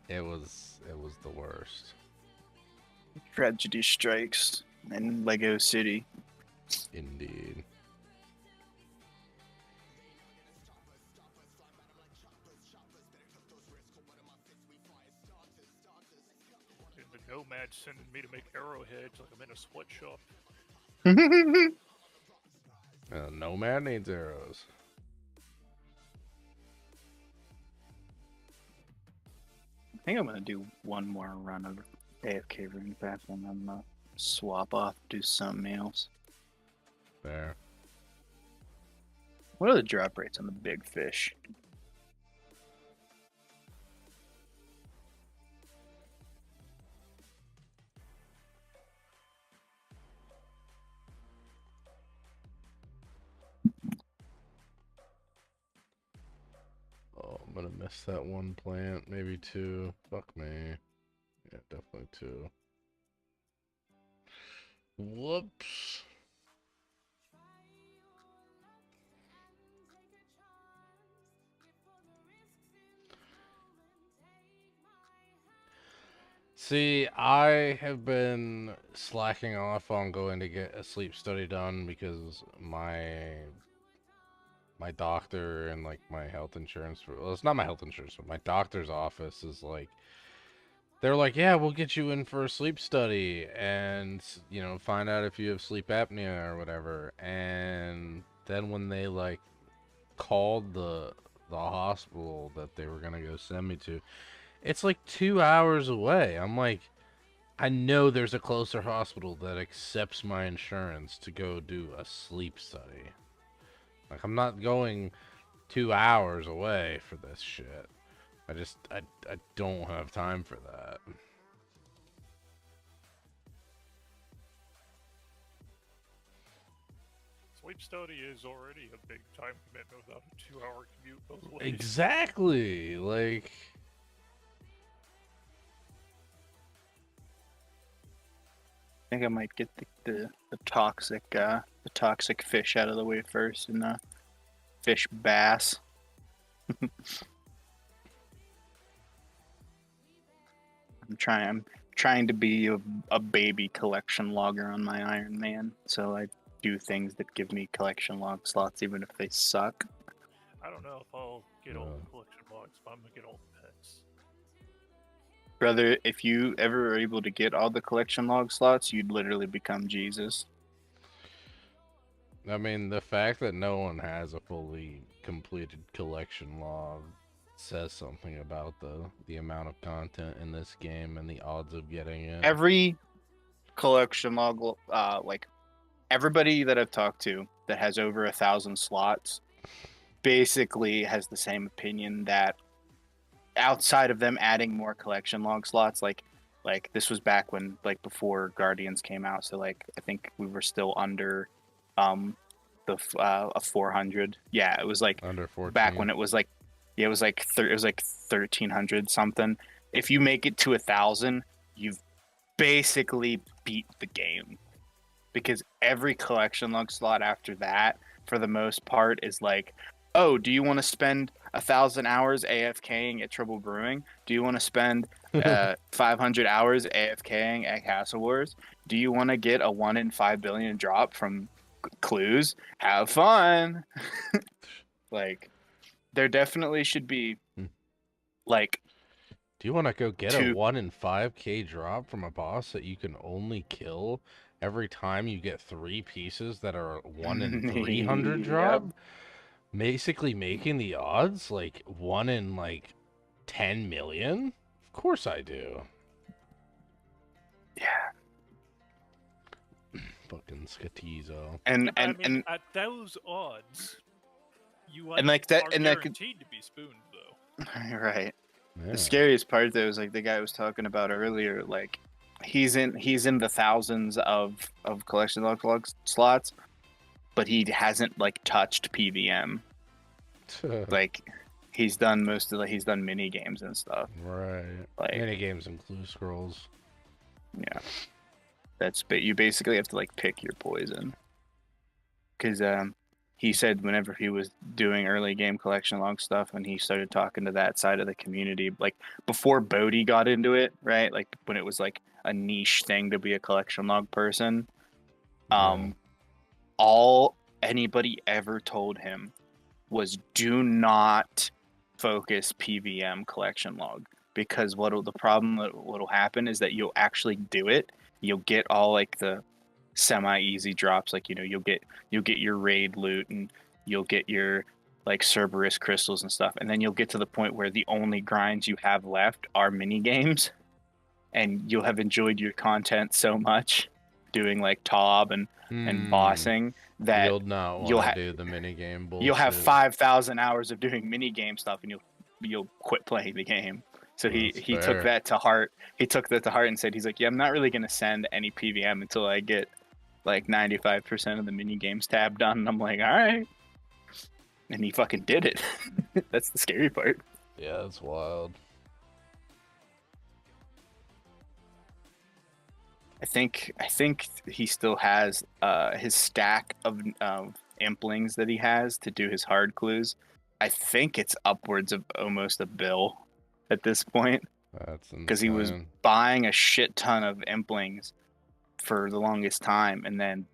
It was the worst. Tragedy strikes in Lego City. Indeed. Dude, the Nomad's sending me to make arrowheads like I'm in a sweatshop. Nomad needs arrows. I think I'm gonna do one more run of AFK Ring Path and then swap off, do something else. There. What are the drop rates on the big fish? Oh, I'm gonna miss that one plant. Maybe two. Fuck me. Yeah, definitely two. Whoops. See, I have been slacking off on going to get a sleep study done because my doctor and like my health insurance, well, it's not my health insurance, but my doctor's office is like, they're like, yeah, we'll get you in for a sleep study and, you know, find out if you have sleep apnea or whatever. And then when they like called the hospital that they were gonna go send me to, it's like 2 hours away. I'm like, I know there's a closer hospital that accepts my insurance to go do a sleep study. Like, I'm not going 2 hours away for this shit. I don't have time for that. Sleep study is already a big time commitment without a 2-hour commute both ways. Exactly. Like, I think I might get the toxic fish out of the way first, and fish bass. I'm trying to be a baby collection logger on my Iron Man, so I do things that give me collection log slots, even if they suck. I don't know if I'll get all the collection logs, but I'm gonna get all the pets. Brother, if you ever are able to get all the collection log slots, you'd literally become Jesus. I mean, the fact that no one has a fully completed collection log says something about the amount of content in this game and the odds of getting it. Every collection log, like everybody that I've talked to that has over 1,000 slots, basically has the same opinion that outside of them adding more collection log slots, like this was back when, like, before Guardians came out, so like I think we were still under a 400. Yeah, it was like Under 14. back when it was like, yeah, it was like 1,300 something. If you make it to 1,000, you've basically beat the game, because every collection log slot after that, for the most part, is like, oh, do you want to spend 1,000 hours AFKing at Trouble Brewing? Do you want to spend 500 hours AFKing at Castle Wars? Do you want to get a 1 in 5 billion drop from Clues? Have fun. Like, there definitely should be, like, do you want to go get a 1 in 5k drop from a boss that you can only kill every time you get 3 pieces that are 1 in 300 drop? Yep. Basically making the odds like 1 in like 10 million? Of course I do. Yeah. Fucking Skatizo. And I mean, at those odds, you and like that, are and that could, guaranteed to be spooned, though. right. Yeah. The scariest part, though, is like the guy was talking about earlier. Like, he's in the thousands of collection log slots, but he hasn't like touched PVM. Like, he's done he's done mini games and stuff. Right. Like, mini games and clue scrolls. Yeah, but you basically have to like pick your poison. Because he said whenever he was doing early game collection log stuff, and he started talking to that side of the community, like before Bodhi got into it, right? Like when it was like a niche thing to be a collection log person, all anybody ever told him was, do not focus PVM collection log, because the problem that what'll happen is that you'll actually do it. You'll get all like the semi-easy drops. Like, you know, you'll get your raid loot, and you'll get your like Cerberus crystals and stuff, and then you'll get to the point where the only grinds you have left are mini games, and you'll have enjoyed your content so much doing like Tob and bossing that You'll not you'll want to do the minigame bullshit. you'll have 5,000 hours of doing mini game stuff, and you'll quit playing the game. So he took that to heart. He took that to heart and said, he's like, yeah, I'm not really gonna send any PVM until I get like 95% of the mini games tab done. And I'm like, all right. And he fucking did it. That's the scary part. Yeah, that's wild. I think he still has his stack of implings that he has to do his hard clues. I think it's upwards of almost $1 billion at this point. That's insane. Because he was buying a shit ton of implings for the longest time, and then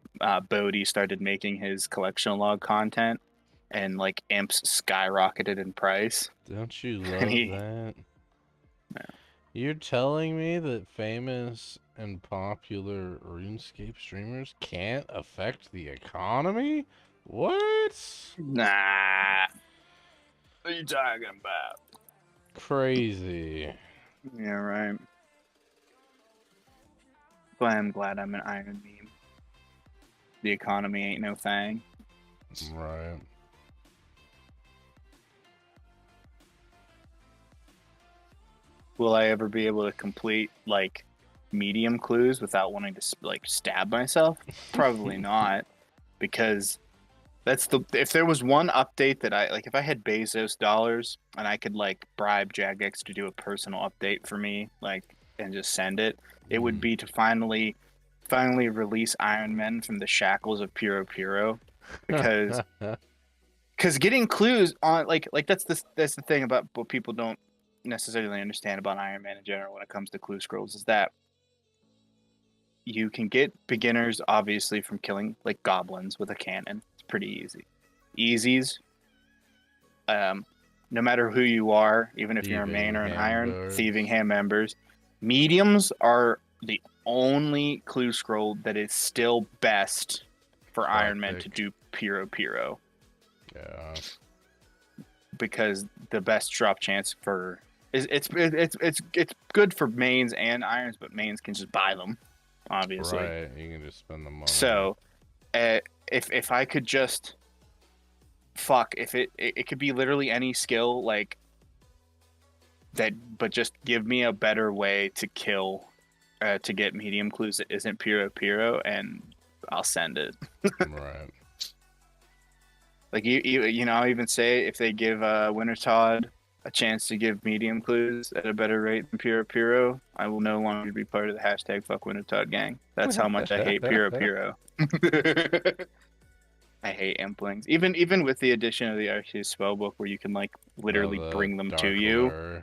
Bodhi started making his collection log content, and like imps skyrocketed in price. Don't you love that? Yeah. You're telling me that famous and popular RuneScape streamers can't affect the economy? What? Nah. What are you talking about? Crazy. Yeah, right. But I'm glad I'm an Iron meme. The economy ain't no thing. Right. Will I ever be able to complete like medium clues without wanting to like stab myself? Probably not, because that's if there was one update that I like, if I had Bezos dollars and I could like bribe Jagex to do a personal update for me, like, and just send it, it would be to finally release Iron Men from the shackles of Puro, because getting clues on like that's the thing about what people don't necessarily understand about Iron Man in general when it comes to clue scrolls, is that you can get beginners obviously from killing like goblins with a cannon. It's pretty easies. No matter who you are, even if you're a main or an iron, thieving hand members. Mediums are the only clue scroll that is still best for Iron Man to do Puro. Yeah. Because the best drop chance for it's good for mains and irons, but mains can just buy them, obviously. Right, you can just spend the money. So, if I could just if it could be literally any skill like that, but just give me a better way to kill, to get medium clues that isn't Puro, and I'll send it. Right. Like you know, I'll even say if they give Winter Todd a chance to give medium clues at a better rate than Puro, I will no longer be part of the hashtag Fuck Winter Todd gang. That's how much I hate Puro. I hate implings. Even with the addition of the Arceus spellbook, where you can like literally bring them to you.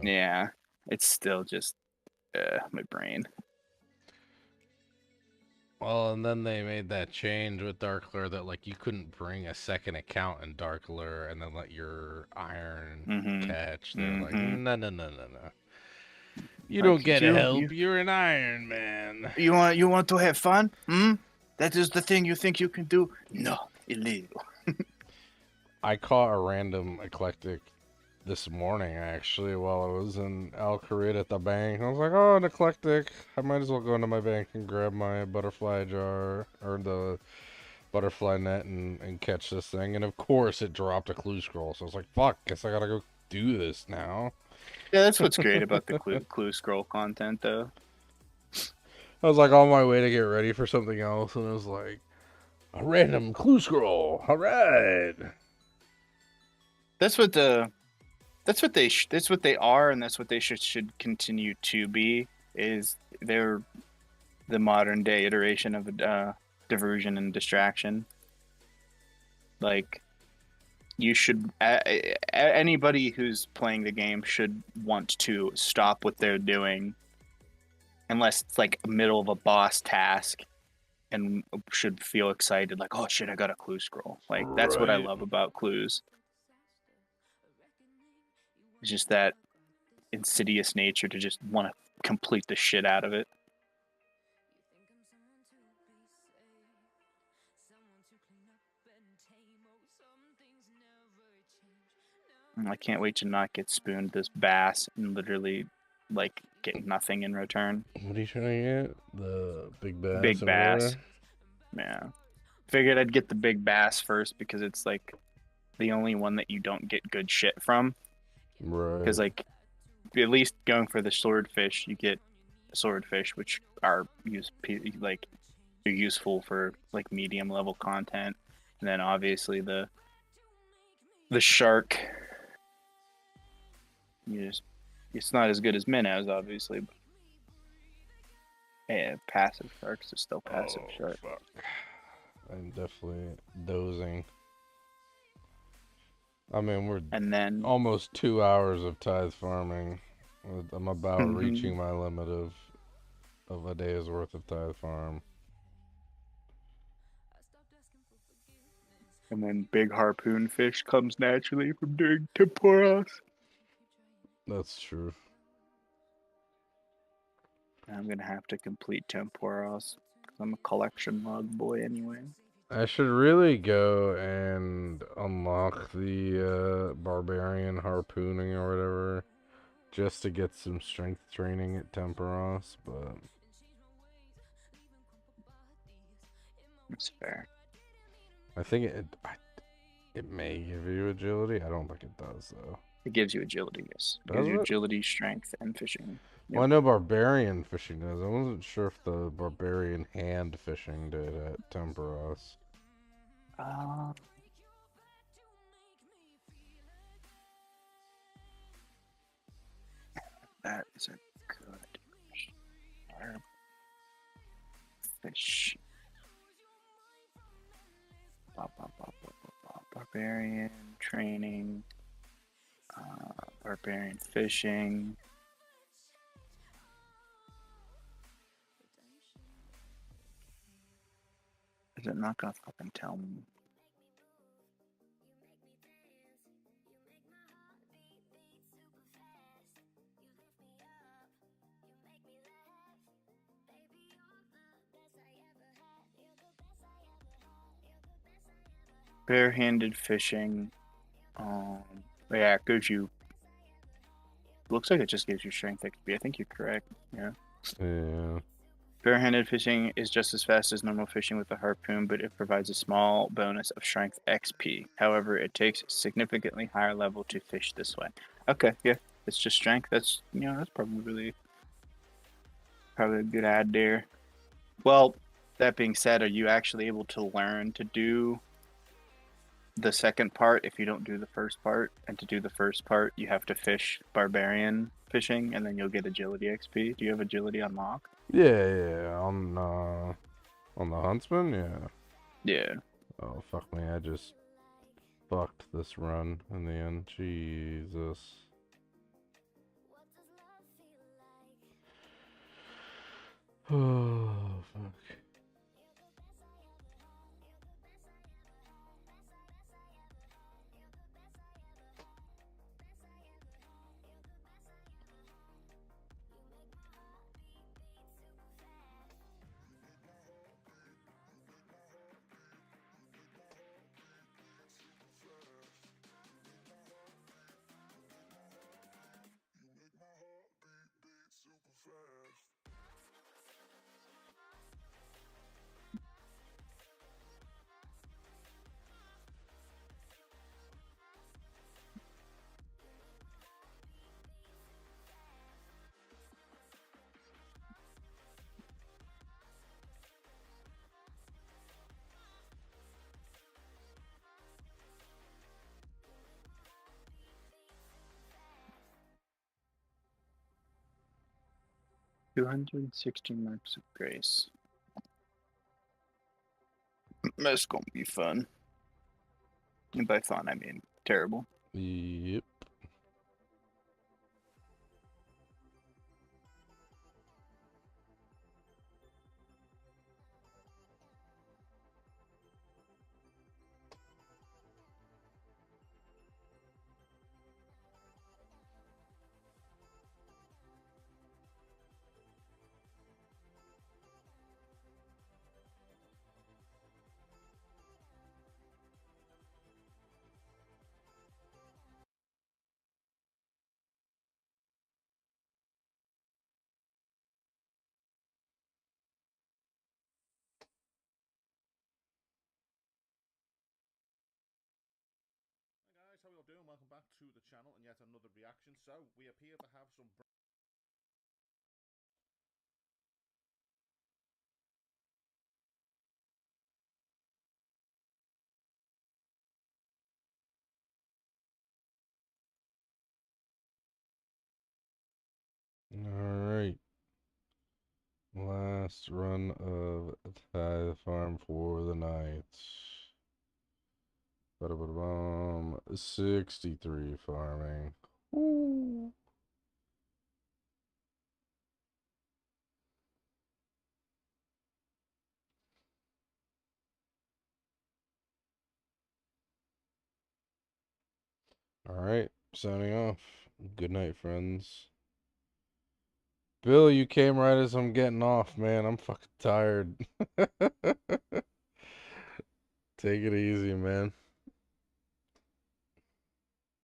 Yeah, it's still just my brain. Well, and then they made that change with Dark Lure that like you couldn't bring a second account in Dark Lure and then let your iron catch. They're like, no. You don't get help. You're an Iron Man. You want to have fun? That is the thing you think you can do? No, illegal. I caught a random eclectic this morning, actually, while I was in Alcarid at the bank. I was like, oh, an eclectic. I might as well go into my bank and grab my butterfly jar, or the butterfly net, and catch this thing. And of course, it dropped a clue scroll. So I was like, fuck, guess I gotta go do this now. Yeah, that's what's great about the clue scroll content, though. I was like on my way to get ready for something else, and it was like, a random clue scroll. All right. That's what they are, and that's what they should continue to be. Is they're the modern day iteration of a diversion and distraction. Like, you should anybody who's playing the game should want to stop what they're doing, unless it's like middle of a boss task, and should feel excited, like, oh shit, I got a clue scroll. Like, that's what I love about clues. It's just that insidious nature to just want to complete the shit out of it. I can't wait to not get spooned this bass and literally, like, get nothing in return. What are you trying to get? The big bass Big and bass. where? Yeah. Figured I'd get the big bass first because it's, like, the only one that you don't get good shit from. Right. Because, like, at least going for the swordfish, you get swordfish, which are they're useful for like medium level content, and then obviously the shark. It's not as good as minnows, obviously. But, yeah, passive sharks are still passive shark. Fuck. I'm definitely dozing. I mean, we're And then almost 2 hours of tithe farming. I'm about reaching my limit of a day's worth of tithe farm. and then big harpoon fish comes naturally from doing temporas. That's true. I'm gonna have to complete temporas because I'm a collection log boy anyway. I should really go and unlock the barbarian harpooning or whatever, just to get some strength training at Temperos, but That's fair. I think it may give you agility. I don't think it does though. It gives you agility, yes. It Does gives you it? agility, strength, and fishing. Well, I know barbarian fishing does. I wasn't sure if the barbarian hand fishing did at Temperos. That is a good fish. Barbarian training. Barbarian fishing. Is it not gonna fucking tell me? Barehanded fishing. Yeah, it gives you. Looks like it just gives you strength XP. I think you're correct. Yeah. Yeah. Barehanded fishing is just as fast as normal fishing with a harpoon, but it provides a small bonus of strength XP. However, it takes significantly higher level to fish this way. Okay, yeah, it's just strength. That's that's probably a good add there. Well, that being said, are you actually able to learn to do the second part if you don't do the first part? And to do the first part, you have to fish barbarian fishing, and then you'll get agility XP. Do you have agility unlocked? Yeah. On the huntsman, yeah. Yeah. Oh fuck me! I just fucked this run in the end. Jesus. Oh fuck. $260 marks of grace. That's gonna be fun. And by fun, I mean terrible. Yep. back to the channel and yet another reaction. So we appear to have some Alright. Last run of Tithe Farm for the night. Ba-da-ba-da-bum. 63 farming. Woo. Alright, signing off. Good night, friends. Bill, you came right as I'm getting off, man. I'm fucking tired. Take it easy, man.